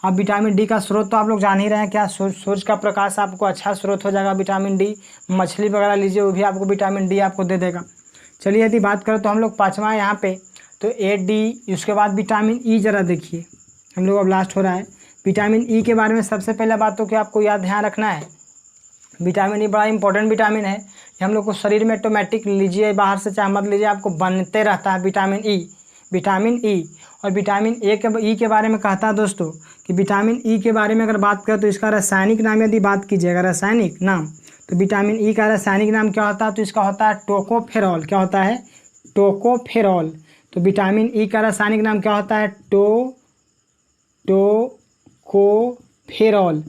अब विटामिन डी का स्रोत तो आप लोग जान ही रहे हैं क्या, सूर्य का प्रकाश आपको अच्छा स्रोत हो जाएगा विटामिन डी। मछली वगैरह लीजिए वो भी आपको विटामिन डी आपको दे देगा। चलिए यदि बात करें तो हम लोग पाँचवा यहाँ पे तो ए डी, उसके बाद विटामिन ई। ज़रा देखिए हम लोग अब लास्ट हो रहा है विटामिन ई के बारे में। सबसे पहला बात तो कि आपको याद ध्यान रखना है, विटामिन ई बड़ा इंपॉर्टेंट विटामिन है। ये हम लोग को शरीर में ऑटोमेटिक लीजिए बाहर से चाहे मत लीजिए, आपको बनते रहता है विटामिन ई, विटामिन ई। और विटामिन ई के बारे में कहता है दोस्तों कि विटामिन ई के बारे में अगर बात करें तो इसका रासायनिक नाम यदि बात कीजिएगा, रासायनिक नाम, तो विटामिन ई का रासायनिक नाम क्या होता है, तो इसका होता है टोकोफेरॉल। क्या होता है, टोकोफेरॉल। तो विटामिन ई का रासायनिक नाम क्या होता है, टोकोफेरॉल।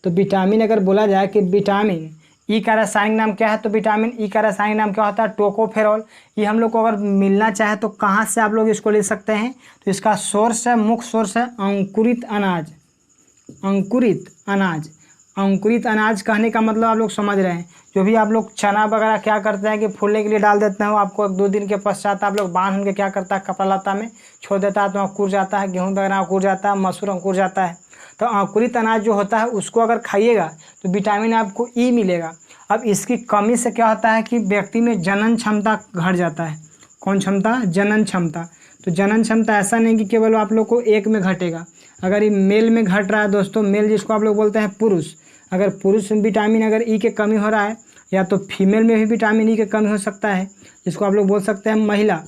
तो विटामिन अगर बोला जाए कि विटामिन ई का रासायनिक नाम क्या है, तो विटामिन ई का रासायनिक नाम क्या होता है, टोकोफेरॉल। ये हम लोग को अगर मिलना चाहे तो कहाँ से आप लोग इसको ले सकते हैं, तो इसका सोर्स है, मुख्य सोर्स है अंकुरित अनाज। अंकुरित अनाज, अंकुरित अनाज कहने का मतलब आप लोग समझ रहे हैं, जो भी आप लोग चना वगैरह क्या करते हैं कि फूलने के लिए डाल देते हैं, वो आपको 1-2 दिन के पश्चात आप लोग बांध के क्या करता है, कपड़ा लता में छोड़ देता है, तो अंकुर जाता है। गेहूँ वगैरह अंकुर जाता है, मसूर अंकुर जाता है। तो अंकुरित अनाज जो होता है उसको अगर खाइएगा तो विटामिन आपको ई मिलेगा। अब इसकी कमी से क्या होता है कि व्यक्ति में जनन क्षमता घट जाता है। कौन क्षमता? जनन क्षमता। तो जनन क्षमता ऐसा नहीं कि केवल आप लोग को एक में घटेगा, अगर ये मेल में घट रहा है दोस्तों, मेल जिसको आप लोग बोलते हैं पुरुष, अगर पुरुष में विटामिन अगर ई के कमी हो रहा है, या तो फीमेल में भी विटामिन ई के कमी हो सकता है, जिसको आप लोग बोल सकते हैं महिला।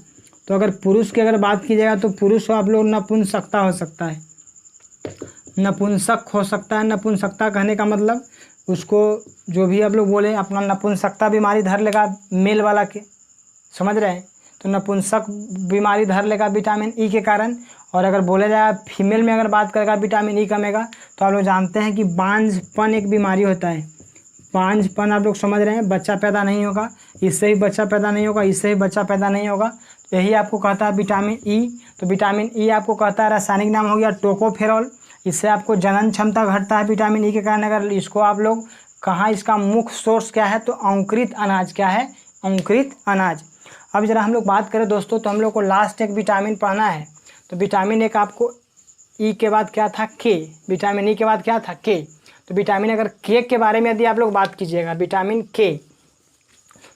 तो अगर पुरुष की अगर बात की जाएगा तो पुरुष को आप लोग नपुंसकता हो सकता है, नपुंसक हो सकता है। नपुंसकता कहने का मतलब उसको जो भी आप लोग बोले अपना नपुंसकता बीमारी धर लेगा मेल वाला के, समझ रहे हैं? तो नपुंसक बीमारी धर लेगा विटामिन ई के कारण। और अगर बोला जाए फीमेल में अगर बात करेगा विटामिन ई कमेगा तो आप लोग जानते हैं कि बांझपन एक बीमारी होता है। बांझपन आप लोग समझ रहे हैं, बच्चा पैदा नहीं होगा, इससे ही बच्चा पैदा नहीं होगा, इससे ही बच्चा पैदा नहीं होगा। तो यही आपको कहता है विटामिन ई। तो विटामिन ई आपको कहता है, रासायनिक नाम हो गया टोकोफेरॉल। इससे आपको जनन क्षमता घटता है विटामिन ई के कारण। अगर इसको आप लोग कहाँ, इसका मुख्य सोर्स क्या है? तो अंकुरित अनाज। क्या है? अंकुरित अनाज। अब जरा हम लोग बात करें दोस्तों, तो हम लोग को लास्ट एक विटामिन पढ़ना है। तो विटामिन एक आपको ई के बाद क्या था? के। विटामिन ई के बाद क्या था? के। तो विटामिन अगर के बारे में यदि आप लोग बात कीजिएगा, विटामिन के,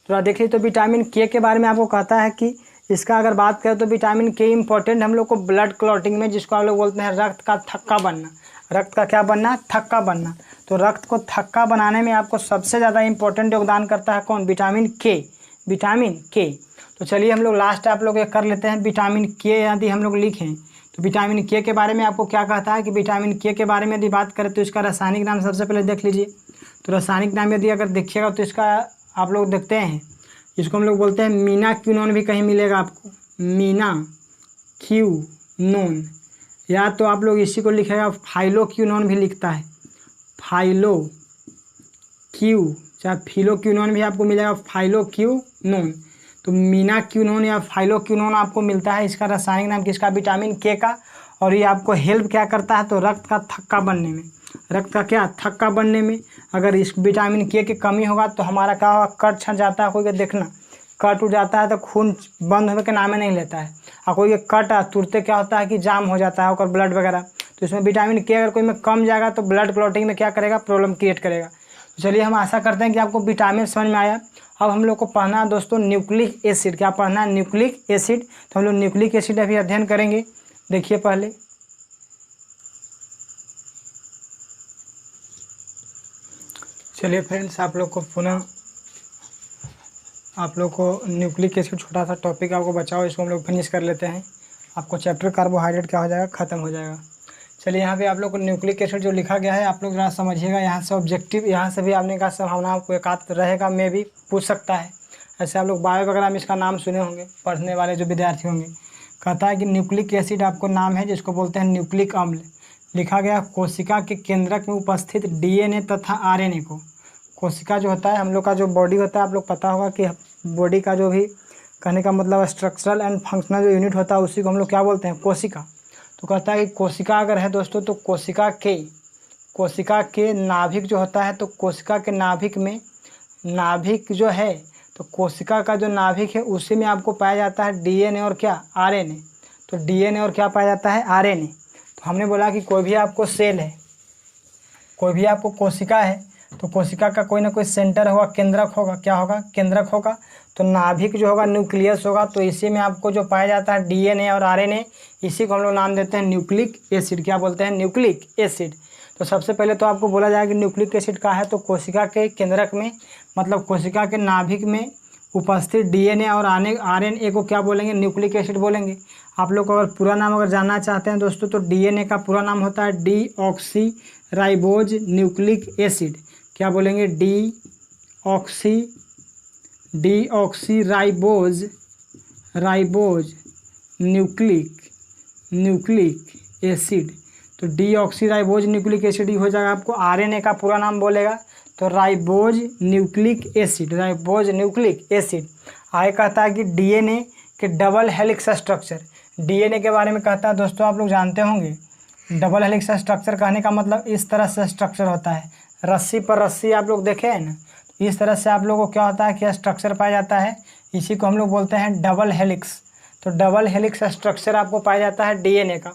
तो देखिए तो विटामिन के बारे में आपको कहता है कि इसका अगर बात करें तो विटामिन के इम्पोर्टेंट हम लोग को ब्लड क्लॉटिंग में, जिसको आप लोग बोलते हैं रक्त का थक्का बनना। रक्त का क्या बनना? थक्का बनना। तो रक्त को थक्का बनाने में आपको सबसे ज़्यादा इंपॉर्टेंट योगदान करता है कौन? विटामिन के। विटामिन के। तो चलिए हम लोग लास्ट आप लोग कर लेते हैं। विटामिन के यदि हम लोग लिखें तो विटामिन के बारे में आपको क्या कहता है कि विटामिन के बारे में यदि बात करें तो इसका रासायनिक नाम सबसे पहले देख लीजिए। तो रासायनिक नाम यदि अगर देखिएगा तो इसका आप लोग देखते हैं, इसको हम लोग बोलते हैं मीना क्यूनोन भी कहीं मिलेगा आपको, मीना क्यूनोन, या तो आप लोग इसी को लिखेगा फाइलो क्यूनोन भी लिखता है, फाइलो क्यू, चाहे फिलो क्यूनोन भी आपको मिलेगा, फाइलो क्यूनोन। तो मीना क्यूनोन या फाइलो क्यूनोन आपको मिलता है। इसका रासायनिक नाम किसका? विटामिन के का। और ये आपको हेल्प क्या करता है? तो रक्त का थक्का बनने में। रक्त का क्या? थक्का बनने में। अगर इस विटामिन के की कमी होगा तो हमारा क्या होगा? कट छट जाता है। कोई का देखना कट उठ जाता है तो खून बंद होने के नाम नहीं लेता है, और कोई कट तुरते क्या होता है कि जाम हो जाता है और ब्लड वगैरह। तो इसमें विटामिन के अगर कोई में कम जाएगा तो ब्लड क्लॉटिंग में क्या करेगा? प्रॉब्लम क्रिएट करेगा। तो चलिए हम आशा करते हैं कि आपको विटामिन समझ में आया। अब हम लोग को पढ़ना है दोस्तों न्यूक्लिक एसिड। क्या पढ़ना है? Nucleic acid. तो हम लोग न्यूक्लिक एसिड अभी अध्ययन करेंगे। देखिए पहले चलिए फ्रेंड्स, आप लोग को पुनः आप लोग को न्यूक्लिक एसिड छोटा सा टॉपिक आपको बचाओ, इसको हम लोग फिनिश कर लेते हैं। आपको चैप्टर कार्बोहाइड्रेट क्या हो जाएगा? ख़त्म हो जाएगा। चलिए यहाँ पे आप लोग को न्यूक्लिक एसिड जो लिखा गया है आप लोग ज़रा समझिएगा। यहाँ से ऑब्जेक्टिव, यहाँ से भी आपने का संभावना आपको एक आध रहेगा, में भी पूछ सकता है। ऐसे आप लोग बायो वगैरह में इसका नाम सुने होंगे, पढ़ने वाले जो विद्यार्थी होंगे। कहता है कि न्यूक्लिक एसिड आपको नाम है जिसको बोलते हैं न्यूक्लिक अम्ल। लिखा गया कोशिका के केंद्रक में उपस्थित डीएनए तथा आरएनए को। कोशिका जो होता है हम लोग का जो बॉडी होता है, आप लोग पता होगा कि बॉडी का जो भी कहने का मतलब स्ट्रक्चरल एंड फंक्शनल जो यूनिट होता है उसी को हम लोग क्या बोलते हैं? कोशिका। तो कहता है कि कोशिका अगर है दोस्तों तो कोशिका के नाभिक जो होता है, तो कोशिका के नाभिक में, नाभिक जो है तो कोशिका का जो नाभिक है उसी में आपको पाया जाता है डीएनए और क्या? आरएनए। तो डीएनए और क्या पाया जाता है? आरएनए। तो हमने बोला कि कोई भी आपको सेल है, कोई भी आपको कोशिका है, तो कोशिका का कोई ना कोई सेंटर होगा, केंद्रक होगा। क्या होगा? केंद्रक होगा। तो नाभिक जो होगा न्यूक्लियस होगा। तो इसी में आपको जो पाया जाता है डीएनए और आरएनए, इसी को हम लोग नाम देते हैं न्यूक्लिक एसिड। क्या बोलते हैं? Nucleic acid. तो सबसे पहले तो आपको बोला जाएगा कि न्यूक्लिक एसिड का है तो कोशिका के केंद्रक में, मतलब कोशिका के नाभिक में उपस्थित डीएनए और आरएनए को क्या बोलेंगे? न्यूक्लिक एसिड बोलेंगे। आप लोग को अगर पूरा नाम अगर जानना चाहते हैं दोस्तों, तो डीएनए का पूरा नाम होता है डीऑक्सी राइबोज न्यूक्लिक एसिड। क्या बोलेंगे? Deoxy ribose nucleic acid. तो डीऑक्सी राइबोज न्यूक्लिक एसिड ही हो जाएगा। आपको आरएनए का पूरा नाम बोलेगा तो ribose nucleic acid, ribose nucleic acid. आगे कहता है कि डीएनए के डबल हेलिक्स स्ट्रक्चर। डीएनए के बारे में कहता है दोस्तों, आप लोग जानते होंगे डबल हेलिक्स स्ट्रक्चर कहने का मतलब इस तरह से स्ट्रक्चर होता है, रस्सी पर रस्सी आप लोग देखे हैं ना, इस तरह से आप लोगों को क्या होता है कि स्ट्रक्चर पाया जाता है। इसी को हम लोग बोलते हैं डबल हेलिक्स। तो डबल हेलिक्स स्ट्रक्चर आपको पाया जाता है डीएनए का।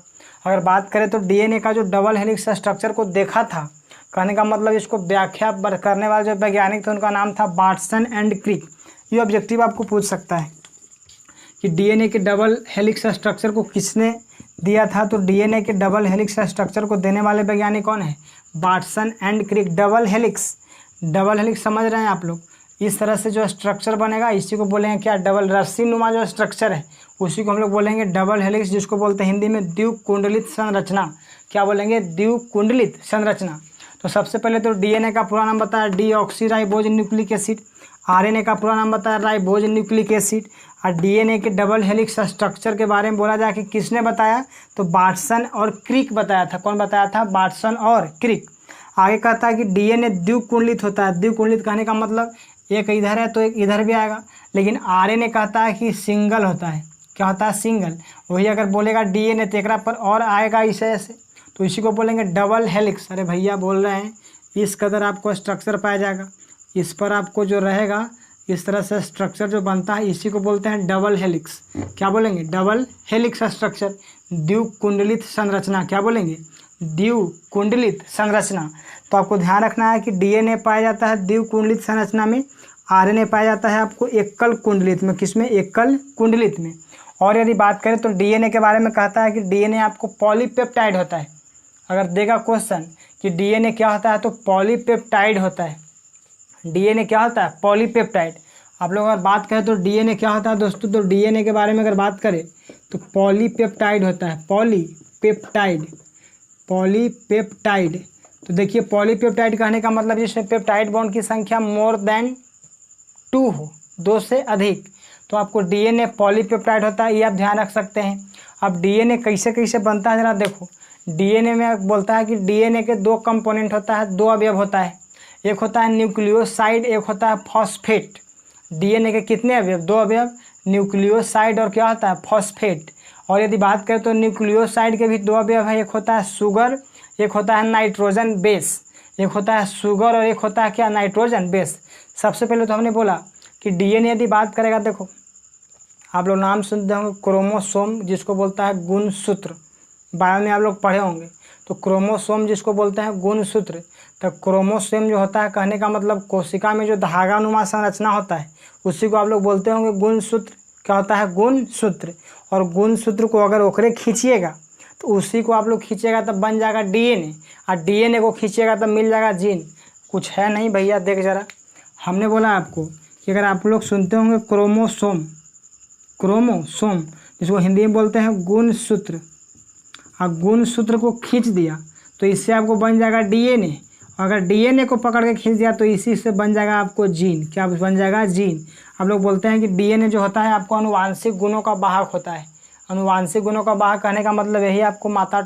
अगर बात करें तो डीएनए का जो डबल हेलिक्स स्ट्रक्चर को देखा था, कहने का मतलब इसको व्याख्या करने वाले जो वैज्ञानिक थे उनका नाम था वाटसन एंड क्रिक। ये ऑब्जेक्टिव आपको पूछ सकता है कि डीएनए के डबल हेलिक्स स्ट्रक्चर को किसने दिया था। तो डीएनए के डबल हेलिक्स स्ट्रक्चर को देने वाले वैज्ञानिक कौन है? Watson and Crick. Double helix समझ रहे हैं आप लोग? इस तरह से जो स्ट्रक्चर बनेगा इसी को बोलेंगे क्या? डबल रस्सी नुमा जो स्ट्रक्चर है उसी को हम लोग बोलेंगे डबल हेलिक्स, जिसको बोलते हैं हिंदी में द्विकुंडलित संरचना। क्या बोलेंगे? द्विकुंडलित संरचना। तो सबसे पहले तो डीएनए का पूरा नाम बताया डीऑक्सीराइबोज न्यूक्लिक एसिड, आरएनए का पूरा नाम बताया राइबोज न्यूक्लिक एसिड, और डीएनए के डबल हेलिक्स स्ट्रक्चर के बारे में बोला जाए कि किसने बताया, तो वाटसन और क्रिक बताया था। कौन बताया था? वाटसन और क्रिक। आगे कहता है कि डीएनए द्विकुंडलित होता है। द्विकुंडलित कहने का मतलब एक इधर है तो एक इधर भी आएगा, लेकिन आरएनए कहता है कि सिंगल होता है। क्या होता है? सिंगल। वही अगर बोलेगा डीएनए तो एक पर और आएगा इसे ऐसे, तो इसी को बोलेंगे डबल हेलिक्स। अरे भैया बोल रहे हैं इस कदर आपको स्ट्रक्चर पाया जाएगा, इस पर आपको जो रहेगा इस तरह से स्ट्रक्चर जो बनता है इसी को बोलते हैं डबल हेलिक्स। क्या बोलेंगे? डबल हेलिक्स स्ट्रक्चर, द्विकुंडलित संरचना। क्या बोलेंगे? द्विकुंडलित संरचना। तो आपको ध्यान रखना है कि डीएनए पाया जाता है द्विकुंडलित संरचना में, आरएनए पाया जाता है आपको एकल कुंडलित में। किसमें? एकल कुंडलित में। और यदि बात करें तो डीएनए के बारे में कहता है कि डीएनए आपको पॉलीपेप्टाइड होता है। अगर देगा क्वेश्चन कि डीएनए क्या होता है, तो पॉलीपेप्टाइड होता है। डीएनए क्या होता है? पॉलीपेप्टाइड। आप लोग अगर बात करें तो डीएनए क्या होता है दोस्तों, तो डीएनए के बारे में अगर बात करें तो पॉलीपेप्टाइड होता है। पॉलीपेप्टाइड। तो देखिए पॉलीपेप्टाइड कहने का मतलब जिसमें पेप्टाइड बॉन्ड की संख्या मोर देन 2 हो, 2 से अधिक, तो आपको डीएनए पॉलीपेप्टाइड होता है। ये आप ध्यान रख सकते हैं। अब डीएनए कैसे कैसे बनता है जरा देखो। डीएनए में बोलता है कि डीएनए के 2 कंपोनेंट होता है, 2 अवयव होता है। एक होता है न्यूक्लियोसाइड, एक होता है फॉस्फेट। डीएनए के कितने अवयव? 2 अवयव, न्यूक्लियोसाइड और क्या होता है? फॉस्फेट। और यदि बात करें तो न्यूक्लियोसाइड के भी 2 अवयव है, एक होता है शुगर, एक होता है नाइट्रोजन बेस। एक होता है शुगर और एक होता है क्या? Nitrogen base. सबसे पहले तो हमने बोला कि डीएनए यदि बात करेगा, देखो आप लोग नाम सुनते होंगे क्रोमोसोम, जिसको बोलता है गुणसूत्र। बायो में आप लोग पढ़े होंगे। तो क्रोमोसोम जिसको बोलते हैं गुणसूत्र। तो क्रोमोसोम जो होता है कहने का मतलब कोशिका में जो धागानुमा संरचना होता है उसी को आप लोग बोलते होंगे गुणसूत्र। क्या होता है? गुणसूत्र। और गुणसूत्र को अगर ओकरे खींचिएगा तो उसी को आप लोग खींचेगा तब बन जाएगा डीएनए, और डीएनए को खींचेगा तब मिल जाएगा जीन। कुछ है नहीं भैया, देख जरा। हमने बोला आपको कि अगर आप लोग सुनते होंगे क्रोमोसोम जिसको हिंदी में बोलते हैं गुणसूत्र, और गुणसूत्र को खींच दिया तो इससे आपको बन जाएगा डीएनए। अगर डीएनए को पकड़ के खींच दिया तो इसी से बन जाएगा आपको जीन। क्या बन जाएगा? जीन। हम लोग बोलते हैं कि डीएनए जो होता है आपको आनुवांशिक गुणों का वाहक होता है। आनुवांशिक गुणों का वाहक कहने का मतलब यही आपको माता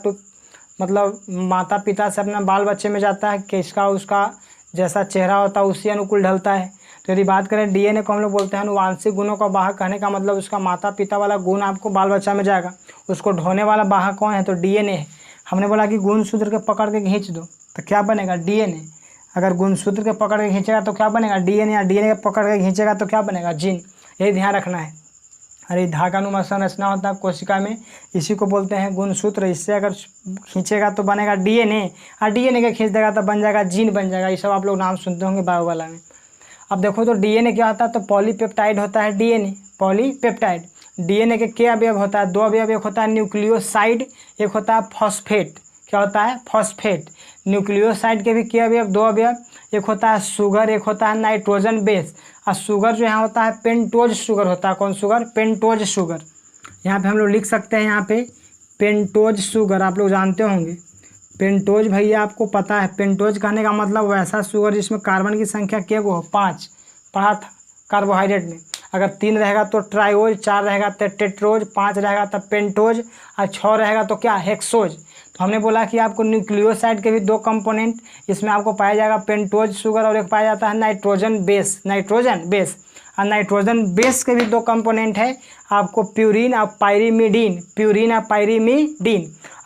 पिता से अपना बाल बच्चे में जाता है कि इसका उसका जैसा चेहरा होता है उसी अनुकूल ढलता है। तो यदि बात करें डीएनए को हम लोग बोलते हैं आनुवांशिक गुणों का वाहक, कहने का मतलब उसका माता पिता वाला गुण आपको बाल बच्चा में जाएगा। उसको ढोने वाला वाहक कौन है? तो डीएनए है। हमने बोला कि गुणसूत्र के पकड़ के खींच दो तो क्या बनेगा? डीएनए। अगर गुणसूत्र के पकड़ के खींचेगा तो क्या बनेगा? डीएनए। या डीएनए के पकड़ के खींचेगा तो क्या बनेगा? जीन। यही ध्यान रखना है। अरे धागानुमा संरचना होता है कोशिका में, इसी को बोलते हैं गुणसूत्र। इससे अगर खींचेगा तो बनेगा डीएनए, और डीएनए के खींच देगा तो बन जाएगा जीन, बन जाएगा। ये सब आप लोग नाम सुनते होंगे बायो वाला में। अब देखो तो डीएनए क्या होता है, तो पॉलीपेप्टाइड होता है डीएनए। पॉलीपेप्टाइड। डीएनए के क्या अवयव होता है? 2 अवयव, एक होता है न्यूक्लियोसाइड, एक होता है फॉस्फेट। क्या होता है? फॉस्फेट। न्यूक्लियोसाइड के भी क्या अवयव? 2 अवयव, एक होता है शुगर, एक होता है नाइट्रोजन बेस। और शुगर जो यहाँ होता है पेंटोज शुगर होता है। कौन शुगर? Pentose sugar. यहाँ पे हम लोग लिख सकते हैं, यहाँ पे पेंटोज शुगर आप लोग जानते होंगे। पेंटोज भैया आपको पता है, पेंटोज कहने का मतलब वैसा शुगर जिसमें कार्बन की संख्या क्या हो? 5। पढ़ा था कार्बोहाइड्रेट में। अगर 3 रहेगा तो ट्राइओज, 4 रहेगा तो टेट्रोज, 5 रहेगा तो पेंटोज, और 6 रहेगा तो क्या? हेक्सोज। तो हमने बोला कि आपको न्यूक्लियोसाइड के भी 2 कंपोनेंट, इसमें आपको पाया जाएगा पेंटोज शुगर, और एक पाया जाता है नाइट्रोजन बेस। और नाइट्रोजन बेस के भी 2 कंपोनेंट है आपको प्यूरिन और पायरीमिडीन।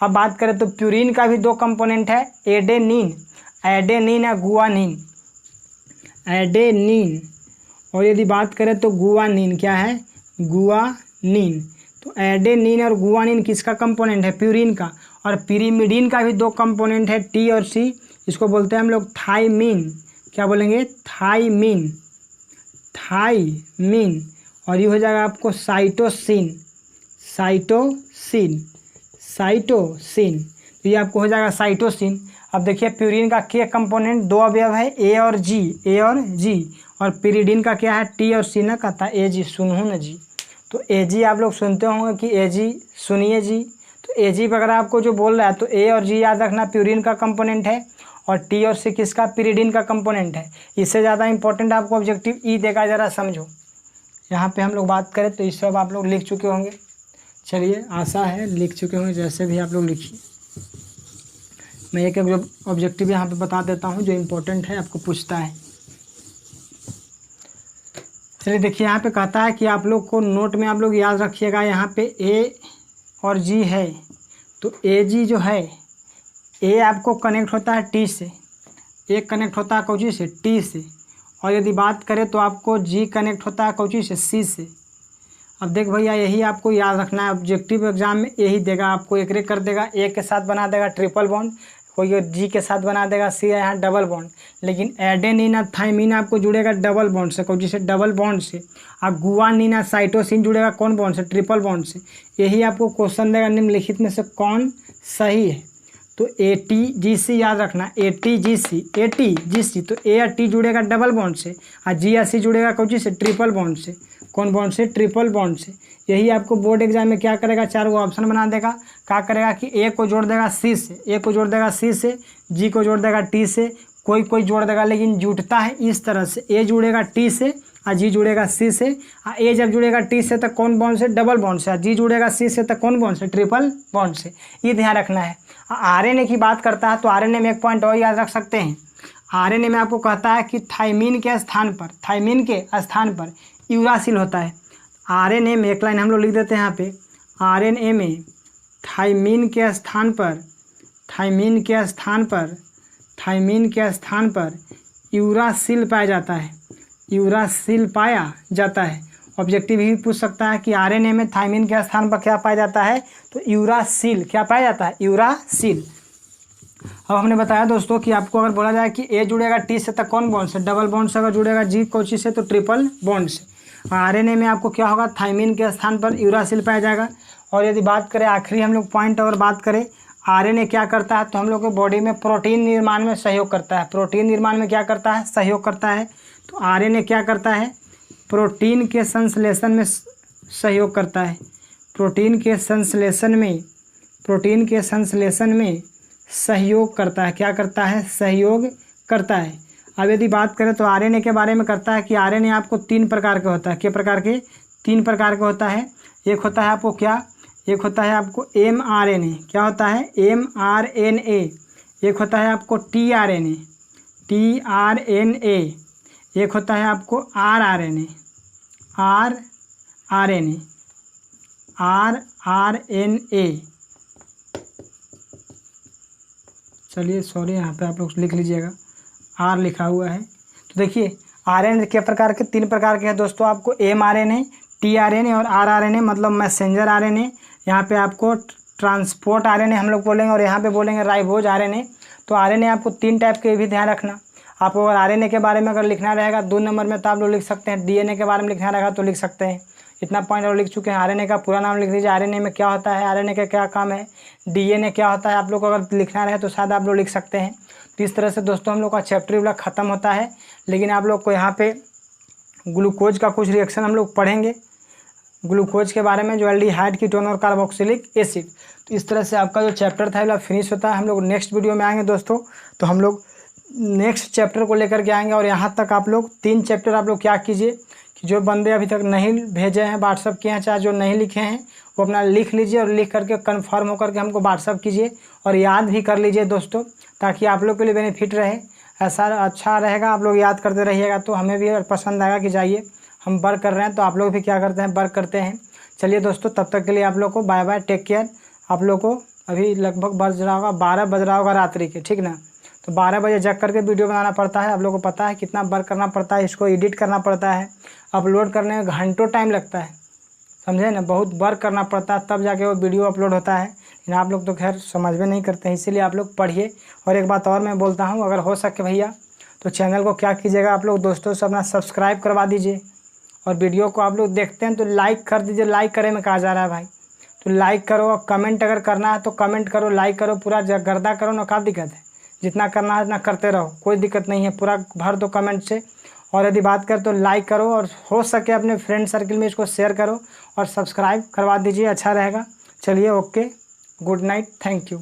अब बात करें तो प्यूरिन का भी 2 कंपोनेंट है, एडेनिन या गुआनिन। और यदि बात करें तो गुआनिन। क्या है? गुआनिन। तो एडेनिन और गुआनिन किसका कंपोनेंट है? प्यूरिन का। और पिरिमिडीन का भी 2 कंपोनेंट है, टी और सी। इसको बोलते हैं हम लोग थाइमीन। क्या बोलेंगे? Thymine, thymine. और ये हो जाएगा आपको साइटोसिन, साइटोसिन, साइटोसिन। तो ये आपको हो जाएगा साइटोसिन। अब देखिए प्यूरिन का के कंपोनेंट 2 अवयव है, ए और जी, ए और जी। और पिरिडीन का क्या है? टी और सी। ना कहता ए जी, सुनू न जी। तो ए जी आप लोग सुनते होंगे कि ए जी, सुनिए जी। तो ए जी वगैरह आपको जो बोल रहा है तो ए और जी याद रखना प्यूरिन का कंपोनेंट है, और टी और सी किसका? पिरिडीन का कंपोनेंट है। इससे ज़्यादा इंपॉर्टेंट आपको ऑब्जेक्टिव ई देगा, ज़रा समझो। यहाँ पे हम लोग बात करें तो इस सब आप लोग लिख चुके होंगे। चलिए, आशा है लिख चुके होंगे, जैसे भी आप लोग लिखिए। मैं एक ऑब्जेक्टिव यहाँ पे बता देता हूँ जो इम्पोर्टेंट है, आपको पूछता है। चलिए देखिए, यहाँ पे कहता है कि आप लोग को नोट में आप लोग याद रखिएगा, यहाँ पे ए और जी है। तो ए जी जो है, ए आपको कनेक्ट होता है टी से, ए कनेक्ट होता है कौची से? टी से। और यदि बात करें तो आपको जी कनेक्ट होता है कौची से? सी से। अब देख भैया, यही आपको याद रखना है, ऑब्जेक्टिव एग्जाम में यही देगा आपको। एक रे कर देगा, ए के साथ बना देगा ट्रिपल बॉन्ड, कोई जी के साथ बना देगा सी यहाँ डबल बॉन्ड। लेकिन एडेनिन और थाइमिन आपको जुड़ेगा डबल बॉन्ड से, कौची से? डबल बॉन्ड से। और गुआनिन और साइटोसिन जुड़ेगा कौन बॉन्ड से? ट्रिपल बॉन्ड से। यही आपको क्वेश्चन देगा, निम्नलिखित में से कौन सही है? तो ए टी जी सी याद रखना, A T G C, A T G सी। तो ए और टी जुड़ेगा डबल बॉन्ड से, और जी या सी जुड़ेगा कौची से? ट्रिपल बॉन्ड से। कौन बॉन्ड से? ट्रिपल बॉन्ड से। यही आपको बोर्ड एग्जाम में क्या करेगा? 4 ऑप्शन बना देगा। क्या करेगा कि ए को जोड़ देगा सी से, ए को जोड़ देगा सी से, जी को जोड़ देगा टी से, कोई कोई जोड़ देगा, लेकिन जुटता है इस तरह से। ए जुड़ेगा टी से और जी जुड़ेगा सी से। ए जब जुड़ेगा टी से तो कौन बॉन्ड से? डबल बॉन्ड से। जी जुड़ेगा सी से तो कौन बॉन्ड से? ट्रिपल बॉन्ड से। ये ध्यान रखना है। आरएनए की बात करता है तो आरएनए में एक पॉइंट और याद रख सकते हैं। आरएनए में आपको कहता है कि थाइमीन के स्थान पर, थाइमीन के स्थान पर यूरासिल होता है। आरएनए में एक लाइन हम लोग लिख देते हैं यहाँ पे, आरएनए में थाइमीन के स्थान पर, थाइमीन के स्थान पर, थाइमीन के स्थान पर यूरासिल पाया जाता है, यूरासिल पाया जाता है। ऑब्जेक्टिव ही पूछ सकता है कि आरएनए में थाइमीन के स्थान पर क्या पाया जाता है? तो यूरासिल। क्या पाया जाता है? यूरासिल। अब हमने बताया दोस्तों कि आपको अगर बोला जाए कि ए जुड़ेगा टी से तो कौन बॉन्ड से? डबल बॉन्ड से। अगर जुड़ेगा जी कोची से तो ट्रिपल बॉन्ड से। और आरएनए में आपको क्या होगा? थाइमीन के स्थान पर यूरासिल पाया जाएगा। और यदि बात करें आखिरी हम लोग पॉइंट अगर बात करें, आरएनए क्या करता है? तो हम लोग के बॉडी में प्रोटीन निर्माण में सहयोग करता है। प्रोटीन निर्माण में क्या करता है? सहयोग करता है। तो आरएनए क्या करता है? प्रोटीन के संश्लेषण में सहयोग करता है। प्रोटीन के संश्लेषण में, प्रोटीन के संश्लेषण में सहयोग करता है। क्या करता है? सहयोग करता है। अब यदि बात करें तो आरएनए के बारे में करता है कि आरएनए आपको 3 प्रकार के होता है। किस प्रकार के? 3 प्रकार के होता है। एक होता है आपको क्या? एक होता है आपको mRNA। क्या होता है? mRNA। एक होता है आपको tRNA, tRNA। एक होता है आपको rRNA, rRNA, rRNA। चलिए सॉरी, यहाँ पे आप लोग लिख लीजिएगा, आर लिखा हुआ है। तो देखिए आरएनए के प्रकार के 3 प्रकार के हैं दोस्तों। आपको mRNA, tRNA और rRNA, मतलब मैसेंजर आरएनए। यहाँ पे आपको ट्रांसपोर्ट आरएनए हम लोग बोलेंगे, और यहाँ पे बोलेंगे राइबोज आरएनए। तो आरएनए आपको 3 टाइप के भी ध्यान रखना। आपको अगर आरएनए के बारे में अगर लिखना रहेगा 2 नंबर में तो आप लोग लिख सकते हैं। डीएनए के बारे में लिखना रहेगा तो लिख सकते हैं। इतना पॉइंट और लिख चुके हैं। आरएनए का पूरा नाम लिख दीजिए, आरएनए में क्या होता है, आरएनए का क्या काम है, डीएनए क्या होता है। आप लोग को अगर लिखना रहे तो शायद आप लोग लिख सकते हैं। तो इस तरह से दोस्तों हम लोग का चैप्टर वाला ख़त्म होता है। लेकिन आप लोग को यहाँ पे ग्लूकोज का कुछ रिएक्शन हम लोग पढ़ेंगे, ग्लूकोज के बारे में, जो एल्डिहाइड, कीटोन और कार्बोक्सिलिक एसिड। तो इस तरह से आपका जो चैप्टर था वो फिनिश होता है। हम लोग नेक्स्ट वीडियो में आएंगे दोस्तों, तो हम लोग नेक्स्ट चैप्टर को लेकर के आएंगे। और यहाँ तक आप लोग 3 चैप्टर आप लोग क्या कीजिए कि जो बंदे अभी तक नहीं भेजे हैं, व्हाट्सअप किए हैं, चाहे जो नहीं लिखे हैं, वो अपना लिख लीजिए और लिख करके कन्फर्म होकर के हमको व्हाट्सअप कीजिए और याद भी कर लीजिए दोस्तों, ताकि आप लोग के लिए बेनिफिट रहे। ऐसा अच्छा रहेगा, आप लोग याद करते रहिएगा तो हमें भी पसंद आएगा कि जाइए हम वर्क कर रहे हैं, तो आप लोग भी क्या करते हैं, वर्क करते हैं। चलिए दोस्तों, तब तक के लिए आप लोग को बाय बाय, टेक केयर। आप लोग को अभी लगभग बज रहा होगा 12 बज रहा होगा रात्रि के, ठीक ना। तो 12 बजे जग करके वीडियो बनाना पड़ता है। आप लोगों को पता है कितना वर्क करना पड़ता है, इसको एडिट करना पड़ता है, अपलोड करने में घंटों टाइम लगता है, समझे ना। बहुत वर्क करना पड़ता है तब जाके वो वीडियो अपलोड होता है। लेकिन आप लोग तो खैर समझ में नहीं करते हैं, इसीलिए आप लोग पढ़िए। और एक बात और मैं बोलता हूँ, अगर हो सके भैया तो चैनल को क्या कीजिएगा, आप लोग दोस्तों से अपना सब्सक्राइब करवा दीजिए। और वीडियो को आप लोग देखते हैं तो लाइक कर दीजिए। लाइक करे में कहा जा रहा है भाई, तो लाइक करो। और कमेंट अगर करना है तो कमेंट करो, लाइक करो, पूरा गर्दा करो ना, क्या दिक्कत है। जितना करना है उतना करते रहो, कोई दिक्कत नहीं है, पूरा भर दो कमेंट से। और यदि बात करें तो लाइक करो, और हो सके अपने फ्रेंड सर्किल में इसको शेयर करो और सब्सक्राइब करवा दीजिए, अच्छा रहेगा। चलिए, okay, good night, thank you.